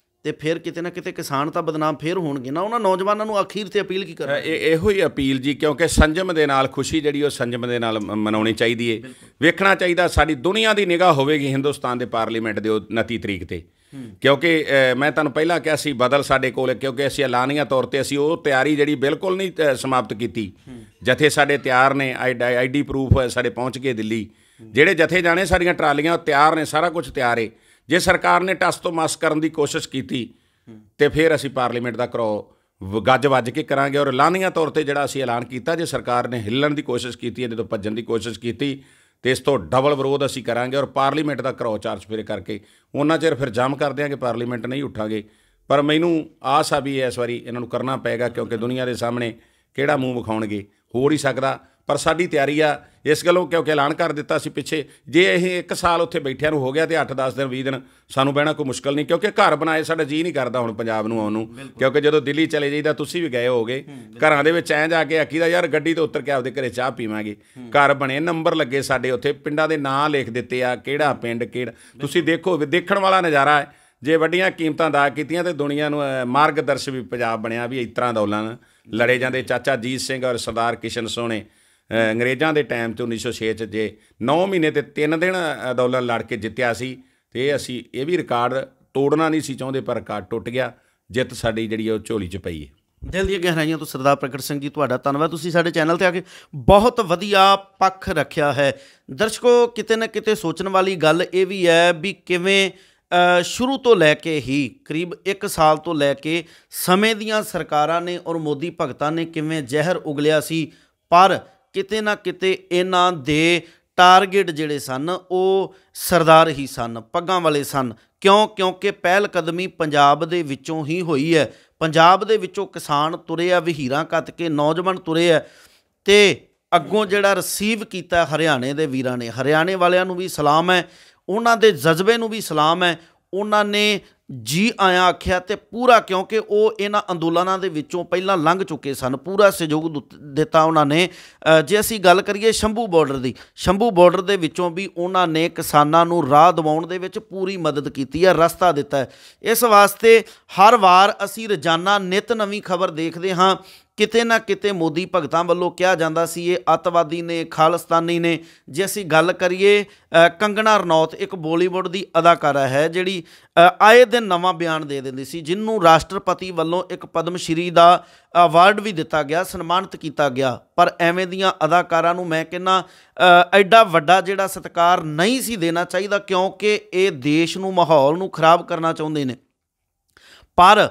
ਤੇ ਫਿਰ ਕਿਤੇ ਨਾ ਕਿਤੇ ਕਿਸਾਨ ਤਾਂ ਬਦਨਾਮ ਫਿਰ ਹੋਣਗੇ ਨਾ। ਉਹਨਾਂ ਨੌਜਵਾਨਾਂ ਨੂੰ ਅਖੀਰ ਤੇ ਅਪੀਲ ਕੀ ਕਰਨਾ? ਇਹੋ ਹੀ ਅਪੀਲ ਜੀ, ਕਿਉਂਕਿ ਸੰਜਮ ਦੇ ਨਾਲ ਖੁਸ਼ੀ ਜਿਹੜੀ ਉਹ ਸੰਜਮ ਦੇ ਨਾਲ ਮਨਾਉਣੀ ਚਾਹੀਦੀ ਹੈ। ਵੇਖਣਾ ਚਾਹੀਦਾ, ਸਾਡੀ ਦੁਨੀਆ ਦੀ ਨਿਗਾਹ ਹੋਵੇਗੀ ਹਿੰਦੁਸਤਾਨ ਦੇ ਪਾਰਲੀਮੈਂਟ ਦੇ 29 ਤਰੀਕ 'ਤੇ, ਕਿਉਂਕਿ ਮੈਂ ਤੁਹਾਨੂੰ ਪਹਿਲਾਂ ਕਿਹਾ ਸੀ ਬਦਲ ਸਾਡੇ ਕੋਲ, ਕਿਉਂਕਿ ਅਸੀਂ ਐਲਾਨੀਆ ਤੌਰ 'ਤੇ ਅਸੀਂ ਉਹ ਤਿਆਰੀ ਜਿਹੜੀ ਬਿਲਕੁਲ ਨਹੀਂ ਸਮਾਪਤ ਕੀਤੀ। ਜਥੇ ਸਾਡੇ ਤਿਆਰ ਨੇ, ਆਈਡੀ ਪ੍ਰੂਫ ਸਾਡੇ ਪਹੁੰਚ ਗਏ ਦਿੱਲੀ। ਜਿਹੜੇ ਜਥੇ ਜਾਣੇ ਸਾਡੀਆਂ ਟਰਾਲੀਆਂ ਤਿਆਰ ਨੇ, ਸਾਰਾ ਕੁਝ ਤਿਆਰ ਹੈ। ਜੇ ਸਰਕਾਰ ਨੇ ਟਸ ਤੋਂ ਮਸ ਕਰਨ ਦੀ ਕੋਸ਼ਿਸ਼ ਕੀਤੀ ਤੇ ਫਿਰ ਅਸੀਂ ਪਾਰਲੀਮੈਂਟ ਦਾ ਘਰੋ ਗੱਜ ਵੱਜ ਕੇ ਕਰਾਂਗੇ। ਔਰ ਐਲਾਨੀਆ ਤੌਰ 'ਤੇ ਜਿਹੜਾ ਅਸੀਂ ਐਲਾਨ ਕੀਤਾ, ਜੇ ਸਰਕਾਰ ਨੇ ਹਿੱਲਣ ਦੀ ਕੋਸ਼ਿਸ਼ ਕੀਤੀ ਹੈ, ਜਦੋਂ ਭੱਜਣ ਦੀ ਕੋਸ਼ਿਸ਼ ਕੀਤੀ, ਤੇ ਇਸ ਤੋਂ ਡਬਲ ਵਿਰੋਧ ਅਸੀਂ ਕਰਾਂਗੇ ਔਰ ਪਾਰਲੀਮੈਂਟ ਦਾ ਘਰੋ ਚਾਰ ਚੁਫੇਰੇ ਕਰਕੇ ਉਹਨਾਂ ਚਿਰ ਫਿਰ ਜੰਮ ਕਰ ਦਿਆਂਗੇ, ਪਾਰਲੀਮੈਂਟ ਨਹੀਂ ਉੱਠਾਂਗੇ। ਪਰ ਮੈਨੂੰ ਆਸ ਆ ਵੀ ਇਸ ਵਾਰੀ ਇਹਨਾਂ ਨੂੰ ਕਰਨਾ ਪਏਗਾ, ਕਿਉਂਕਿ ਦੁਨੀਆ ਦੇ ਸਾਹਮਣੇ ਕਿਹੜਾ ਮੂੰਹ ਵਿਖਾਉਣਗੇ, ਹੋ ਨਹੀਂ ਸਕਦਾ। ਪਰ ਸਾਡੀ ਤਿਆਰੀ ਆ ਇਸ ਗੱਲੋਂ, ਕਿਉਂਕਿ ਐਲਾਨ ਕਰ ਦਿੱਤਾ ਸੀ ਪਿੱਛੇ, ਜੇ ਇਹ 1 ਸਾਲ ਉੱਥੇ ਬੈਠਿਆਂ ਨੂੰ ਹੋ ਗਿਆ ਤੇ 8-10 ਦਿਨ 20 ਦਿਨ ਸਾਨੂੰ ਬਹਿਣਾ ਕੋਈ ਮੁਸ਼ਕਿਲ ਨਹੀਂ, ਕਿਉਂਕਿ ਘਰ ਬਣਾਏ ਸਾਡਾ ਜੀਅ ਨਹੀਂ ਕਰਦਾ ਹੁਣ ਪੰਜਾਬ ਨੂੰ ਆਉਣ ਨੂੰ। ਕਿਉਂਕਿ ਜਦੋਂ ਦਿੱਲੀ ਚਲੇ ਜਾਈਦਾ, ਤੁਸੀਂ ਵੀ ਗਏ ਹੋਗੇ, ਘਰਾਂ ਦੇ ਵਿੱਚ ਐਂ ਜਾ ਕੇ ਆਖੀਦਾ ਯਾਰ ਗੱਡੀ ਤੋਂ ਉੱਤਰ ਕੇ ਆਪਦੇ ਘਰੇ ਚਾਹ ਪੀਵਾਂਗੇ। ਘਰ ਬਣੇ, ਨੰਬਰ ਲੱਗੇ ਸਾਡੇ ਉੱਥੇ, ਪਿੰਡਾਂ ਦੇ ਨਾਂ ਲਿਖ ਦਿੱਤੇ ਆ, ਕਿਹੜਾ ਪਿੰਡ ਕਿਹੜਾ। ਤੁਸੀਂ ਦੇਖੋ, ਦੇਖਣ ਵਾਲਾ ਨਜ਼ਾਰਾ ਹੈ। ਜੇ ਵੱਡੀਆਂ ਕੀਮਤਾਂ ਅਦਾ ਕੀਤੀਆਂ ਤੇ ਦੁਨੀਆ ਨੂੰ ਮਾਰਗਦਰਸ਼ ਵੀ ਪੰਜਾਬ ਬਣਿਆ ਵੀ ਇਸ ਤਰ੍ਹਾਂ ਅੰਦੋਲਨ ਲੜੇ ਜਾਂਦੇ। ਚਾਚਾ ਅਜੀਤ ਸਿੰਘ ਔਰ ਸਰਦਾਰ ਕਿਸ਼ਨ ਸੋਹਣੇ ਅੰਗਰੇਜ਼ਾਂ ਦੇ ਟਾਈਮ 'ਚ 1906 'ਚ ਜੇ 9 ਮਹੀਨੇ ਤੇ 3 ਦਿਨ ਅੰਦੋਲਨ ਲੜ ਕੇ ਜਿੱਤਿਆ ਸੀ। ਤੇ ਅਸੀਂ ਇਹ ਵੀ ਰਿਕਾਰਡ ਤੋੜਨਾ ਨਹੀਂ ਸੀ ਚਾਹੁੰਦੇ, ਪਰ ਰਿਕਾਰਡ ਟੁੱਟ ਗਿਆ। ਜਿੱਤ ਸਾਡੀ ਜਿਹੜੀ ਉਹ ਝੋਲੀ 'ਚ ਪਈ ਹੈ। ਦਿਲ ਦੀਆਂ ਗਹਿਰਾਈਆਂ ਤੋਂ ਸਰਦਾਰ ਪ੍ਰਗਟ ਸਿੰਘ ਜੀ, ਤੁਹਾਡਾ ਧੰਨਵਾਦ। ਤੁਸੀਂ ਸਾਡੇ ਚੈਨਲ 'ਤੇ ਆ ਕੇ ਬਹੁਤ ਵਧੀਆ ਪੱਖ ਰੱਖਿਆ ਹੈ। ਦਰਸ਼ਕੋ, ਕਿਤੇ ਨਾ ਕਿਤੇ ਸੋਚਣ ਵਾਲੀ ਗੱਲ ਇਹ ਵੀ ਹੈ ਵੀ ਕਿਵੇਂ ਸ਼ੁਰੂ ਤੋਂ ਲੈ ਕੇ ਹੀ ਕਰੀਬ 1 ਸਾਲ ਤੋਂ ਲੈ ਕੇ ਸਮੇਂ ਦੀਆਂ ਸਰਕਾਰਾਂ ਨੇ ਔਰ ਮੋਦੀ ਭਗਤਾਂ ਨੇ ਕਿਵੇਂ ਜ਼ਹਿਰ ਉਗਲਿਆ ਸੀ, ਪਰ ਕਿਤੇ ਨਾ ਕਿਤੇ ਇਹਨਾਂ ਦੇ ਟਾਰਗੇਟ ਜਿਹੜੇ ਸਨ ਉਹ ਸਰਦਾਰ ਹੀ ਸਨ, ਪੱਗਾਂ ਵਾਲੇ ਸਨ। ਕਿਉਂਕਿ ਪਹਿਲ ਕਦਮੀ ਪੰਜਾਬ ਦੇ ਵਿੱਚੋਂ ਹੀ ਹੋਈ ਹੈ। ਪੰਜਾਬ ਦੇ ਵਿੱਚੋਂ ਕਿਸਾਨ ਤੁਰੇ ਆ, ਵਹੀਰਾਂ ਕੱਤ ਕੇ ਨੌਜਵਾਨ ਤੁਰੇ ਆ, ਤੇ ਅੱਗੋਂ ਜਿਹੜਾ ਰਿਸੀਵ ਕੀਤਾ ਹਰਿਆਣੇ ਦੇ ਵੀਰਾਂ ਨੇ। ਹਰਿਆਣੇ ਵਾਲਿਆਂ ਨੂੰ ਵੀ ਸਲਾਮ ਹੈ, ਉਹਨਾਂ ਦੇ ਜਜ਼ਬੇ ਨੂੰ ਵੀ ਸਲਾਮ ਹੈ। ਉਹਨਾਂ ਨੇ ਜੀ ਆਇਆਂ ਆਖਿਆ ਤੇ ਪੂਰਾ, ਕਿਉਂਕਿ ਉਹ ਇਹਨਾਂ ਅੰਦੋਲਨਾਂ ਦੇ ਵਿੱਚੋਂ ਪਹਿਲਾਂ ਲੰਘ ਚੁੱਕੇ ਸਨ, ਪੂਰਾ ਸਹਿਯੋਗ ਦਿੱਤਾ ਉਹਨਾਂ ਨੇ। ਜੇ ਅਸੀਂ ਗੱਲ ਕਰੀਏ ਸ਼ੰਭੂ ਬਾਰਡਰ ਦੀ, ਸ਼ੰਭੂ ਬਾਰਡਰ ਦੇ ਵਿੱਚੋਂ ਵੀ ਉਹਨਾਂ ਨੇ ਕਿਸਾਨਾਂ ਨੂੰ ਰਾਹ ਦਿਵਾਉਣ ਦੇ ਵਿੱਚ ਪੂਰੀ ਮਦਦ ਕੀਤੀ ਹੈ, ਰਸਤਾ ਦਿੱਤਾ ਹੈ। ਇਸ ਵਾਸਤੇ ਹਰ ਵਾਰ ਅਸੀਂ ਰੋਜ਼ਾਨਾ ਨਿਤ ਨਵੀਂ ਖਬਰ ਦੇਖਦੇ ਹਾਂ। ਕਿਤੇ ਨਾ ਕਿਤੇ ਮੋਦੀ ਭਗਤਾਂ ਵੱਲੋਂ ਕਿਹਾ ਜਾਂਦਾ ਸੀ ਇਹ ਅੱਤਵਾਦੀ ਨੇ, ਖਾਲਿਸਤਾਨੀ ਨੇ। ਜੇ ਅਸੀਂ ਗੱਲ ਕਰੀਏ ਕੰਗਣਾ ਰਣੌਤ, ਇੱਕ ਬਾਲੀਵੁੱਡ ਦੀ ਅਦਾਕਾਰਾ ਹੈ ਜਿਹੜੀ ਆਏ ਦਿਨ ਨਵਾਂ ਬਿਆਨ ਦੇ ਦਿੰਦੀ ਸੀ, ਜਿਹਨੂੰ ਰਾਸ਼ਟਰਪਤੀ ਵੱਲੋਂ ਇੱਕ ਪਦਮ ਸ਼੍ਰੀ ਦਾ ਅਵਾਰਡ ਵੀ ਦਿੱਤਾ ਗਿਆ, ਸਨਮਾਨਿਤ ਕੀਤਾ ਗਿਆ। ਪਰ ਐਵੇਂ ਦੀਆਂ ਅਦਾਕਾਰਾਂ ਨੂੰ ਮੈਂ ਕਹਿੰਦਾ ਐਡਾ ਵੱਡਾ ਜਿਹੜਾ ਸਤਿਕਾਰ ਨਹੀਂ ਸੀ ਦੇਣਾ ਚਾਹੀਦਾ, ਕਿਉਂਕਿ ਇਹ ਦੇਸ਼ ਨੂੰ, ਮਾਹੌਲ ਨੂੰ ਖਰਾਬ ਕਰਨਾ ਚਾਹੁੰਦੇ ਨੇ। ਪਰ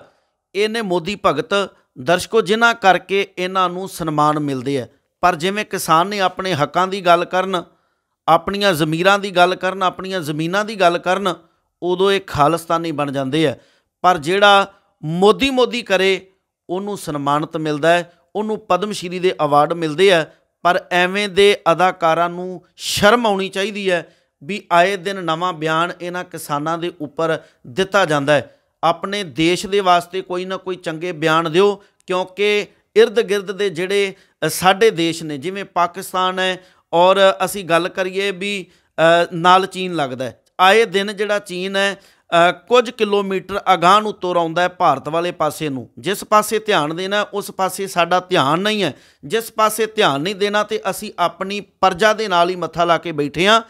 ਇਹਨੇ ਮੋਦੀ ਭਗਤ ਦਰਸ਼ਕੋ ਜਿਨ੍ਹਾਂ ਕਰਕੇ ਇਹਨਾਂ ਨੂੰ ਸਨਮਾਨ ਮਿਲਦੇ ਆ। ਪਰ ਜਿਵੇਂ ਕਿਸਾਨ ਨੇ ਆਪਣੇ ਹੱਕਾਂ ਦੀ ਗੱਲ ਕਰਨ, ਆਪਣੀਆਂ ਜ਼ਮੀਰਾਂ ਦੀ ਗੱਲ ਕਰਨ, ਆਪਣੀਆਂ ਜ਼ਮੀਨਾਂ ਦੀ ਗੱਲ ਕਰਨ, ਉਦੋਂ ਇਹ ਖਾਲਿਸਤਾਨੀ ਬਣ ਜਾਂਦੇ ਆ। ਪਰ ਜਿਹੜਾ ਮੋਦੀ ਕਰੇ ਉਹਨੂੰ ਸਨਮਾਨਿਤ ਮਿਲਦਾ ਹੈ, ਉਹਨੂੰ ਪਦਮ ਸ਼੍ਰੀ ਦੇ ਅਵਾਰਡ ਮਿਲਦੇ ਆ। ਪਰ ਐਵੇਂ ਦੇ ਅਦਾਕਾਰਾਂ ਨੂੰ ਸ਼ਰਮ ਆਉਣੀ ਚਾਹੀਦੀ ਹੈ ਵੀ ਆਏ ਦਿਨ ਨਵਾਂ ਬਿਆਨ ਇਹਨਾਂ ਕਿਸਾਨਾਂ ਦੇ ਉੱਪਰ ਦਿੱਤਾ ਜਾਂਦਾ ਹੈ। ਆਪਣੇ ਦੇਸ਼ ਦੇ ਵਾਸਤੇ ਕੋਈ ਨਾ ਕੋਈ ਚੰਗੇ ਬਿਆਨ ਦਿਓ, ਕਿਉਂਕਿ ਇਰਦ ਗਿਰਦ ਦੇ ਜਿਹੜੇ ਸਾਡੇ ਦੇਸ਼ ਨੇ, ਜਿਵੇਂ ਪਾਕਿਸਤਾਨ ਹੈ, ਔਰ ਅਸੀਂ ਗੱਲ ਕਰੀਏ ਵੀ ਨਾਲ ਚੀਨ ਲੱਗਦਾ ਹੈ। ਆਏ ਦਿਨ ਜਿਹੜਾ ਚੀਨ ਹੈ ਕੁਝ ਕਿਲੋਮੀਟਰ ਅਗਾਂਹ ਨੂੰ ਤੁਰ ਆਉਂਦਾ ਹੈ ਭਾਰਤ ਵਾਲੇ ਪਾਸੇ ਨੂੰ। ਜਿਸ ਪਾਸੇ ਧਿਆਨ ਦੇਣਾ ਉਸ ਪਾਸੇ ਸਾਡਾ ਧਿਆਨ ਨਹੀਂ ਹੈ। ਜਿਸ ਪਾਸੇ ਧਿਆਨ ਨਹੀਂ ਦੇਣਾ ਤੇ ਅਸੀਂ ਆਪਣੀ ਪ੍ਰਜਾ ਦੇ ਨਾਲ ਹੀ ਮੱਥਾ ਲਾ ਕੇ ਬੈਠੇ ਹਾਂ।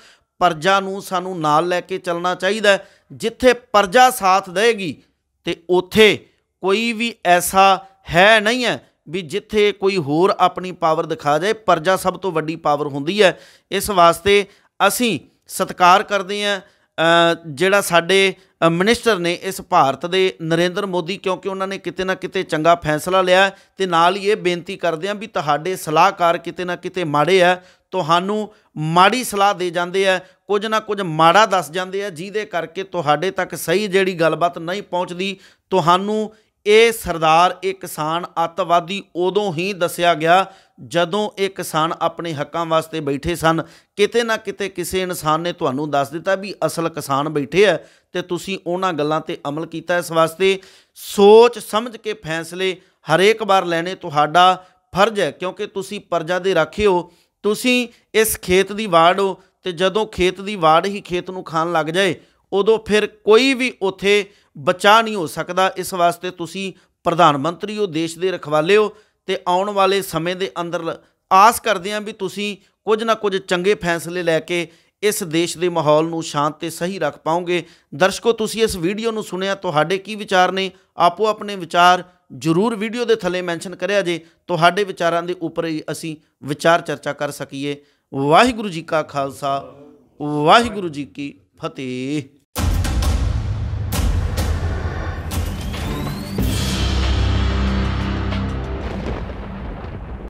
ਪ੍ਰਜਾ ਨੂੰ ਸਾਨੂੰ ਨਾਲ ਲੈ ਕੇ ਚੱਲਣਾ ਚਾਹੀਦਾ। ਜਿੱਥੇ ਪ੍ਰਜਾ ਸਾਥ ਦੇਵੇਗੀ ਤੇ ਉੱਥੇ ਕੋਈ ਵੀ ਐਸਾ ਹੈ ਨਹੀਂ ਹੈ ਵੀ ਜਿੱਥੇ ਕੋਈ ਹੋਰ ਆਪਣੀ ਪਾਵਰ ਦਿਖਾ ਜਾਏ। ਪ੍ਰਜਾ ਸਭ ਤੋਂ ਵੱਡੀ ਪਾਵਰ ਹੁੰਦੀ ਹੈ। ਇਸ ਵਾਸਤੇ ਅਸੀਂ ਸਤਿਕਾਰ ਕਰਦੇ ਹਾਂ ਜਿਹੜਾ ਸਾਡੇ ਮਿਨਿਸਟਰ ਨੇ ਇਸ ਭਾਰਤ ਦੇ, ਨਰਿੰਦਰ ਮੋਦੀ, ਕਿਉਂਕਿ ਉਹਨਾਂ ਨੇ ਕਿਤੇ ਨਾ ਕਿਤੇ ਚੰਗਾ ਫੈਸਲਾ ਲਿਆ। ਤੇ ਨਾਲ ਹੀ ਇਹ ਬੇਨਤੀ ਕਰਦੇ ਹਾਂ ਵੀ ਤੁਹਾਡੇ ਸਲਾਹਕਾਰ ਕਿਤੇ ਨਾ ਕਿਤੇ ਮਾੜੇ ਆ, ਤੁਹਾਨੂੰ ਮਾੜੀ ਸਲਾਹ ਦੇ ਜਾਂਦੇ ਆ, ਕੁਝ ਨਾ ਕੁਝ ਮਾੜਾ ਦੱਸ ਜਾਂਦੇ ਆ, ਜਿਹਦੇ ਕਰਕੇ ਤੁਹਾਡੇ ਤੱਕ ਸਹੀ ਜਿਹੜੀ ਗੱਲਬਾਤ ਨਹੀਂ ਪਹੁੰਚਦੀ। ਤੁਹਾਨੂੰ ਇਹ ਸਰਦਾਰ, ਇਹ ਕਿਸਾਨ ਅੱਤਵਾਦੀ ਉਦੋਂ ਹੀ ਦੱਸਿਆ ਗਿਆ ਜਦੋਂ ਇਹ ਕਿਸਾਨ ਆਪਣੇ ਹੱਕਾਂ ਵਾਸਤੇ ਬੈਠੇ ਸਨ। ਕਿਤੇ ਨਾ ਕਿਤੇ ਕਿਸੇ ਇਨਸਾਨ ਨੇ ਤੁਹਾਨੂੰ ਦੱਸ ਦਿੱਤਾ ਵੀ ਅਸਲ ਕਿਸਾਨ ਬੈਠੇ ਆ ਤੇ ਤੁਸੀਂ ਉਹਨਾਂ ਗੱਲਾਂ ਤੇ ਅਮਲ ਕੀਤਾ। ਇਸ ਵਾਸਤੇ ਸੋਚ ਸਮਝ ਕੇ ਫੈਸਲੇ ਹਰੇਕ ਵਾਰ ਲੈਣੇ ਤੁਹਾਡਾ ਫਰਜ਼ ਹੈ, ਕਿਉਂਕਿ ਤੁਸੀਂ ਪ੍ਰਜਾ ਦੇ ਰਾਖੇ ਹੋ। ਤੁਸੀਂ ਇਸ ਖੇਤ ਦੀ ਵਾੜ ਹੋ ਤੇ ਜਦੋਂ ਖੇਤ ਦੀ ਵਾੜ ਹੀ ਖੇਤ ਨੂੰ ਖਾਣ ਲੱਗ ਜਾਏ ਉਦੋਂ ਫਿਰ ਕੋਈ ਵੀ ਉੱਥੇ ਬਚਾ ਨਹੀਂ ਹੋ ਸਕਦਾ। ਇਸ ਵਾਸਤੇ ਤੁਸੀਂ ਪ੍ਰਧਾਨ ਮੰਤਰੀ ਹੋ, ਦੇਸ਼ ਦੇ ਰਖਵਾਲੇ ਹੋ ਤੇ ਆਉਣ ਵਾਲੇ ਸਮੇਂ ਦੇ ਅੰਦਰ ਆਸ ਕਰਦੇ ਹਾਂ ਵੀ ਤੁਸੀਂ ਕੁਝ ਨਾ ਕੁਝ ਚੰਗੇ ਫੈਸਲੇ ਲੈ ਕੇ ਇਸ ਦੇਸ਼ ਦੇ ਮਾਹੌਲ ਨੂੰ ਸ਼ਾਂਤ ਤੇ ਸਹੀ ਰੱਖ ਪਾਓਗੇ। ਦਰਸ਼ਕੋ, ਤੁਸੀਂ ਇਸ ਵੀਡੀਓ ਨੂੰ ਸੁਣਿਆ, ਤੁਹਾਡੇ ਕੀ ਵਿਚਾਰ ਨੇ? ਆਪੋ ਆਪਣੇ ਵਿਚਾਰ ਜ਼ਰੂਰ ਵੀਡੀਓ ਦੇ ਥੱਲੇ ਮੈਂਸ਼ਨ ਕਰਿਆ ਜੇ, ਤੁਹਾਡੇ ਵਿਚਾਰਾਂ ਦੇ ਉੱਪਰ ਹੀ ਅਸੀਂ ਵਿਚਾਰ ਚਰਚਾ ਕਰ ਸਕੀਏ। ਵਾਹਿਗੁਰੂ ਜੀ ਕਾ ਖਾਲਸਾ, ਵਾਹਿਗੁਰੂ ਜੀ ਕੀ ਫਤਿਹ।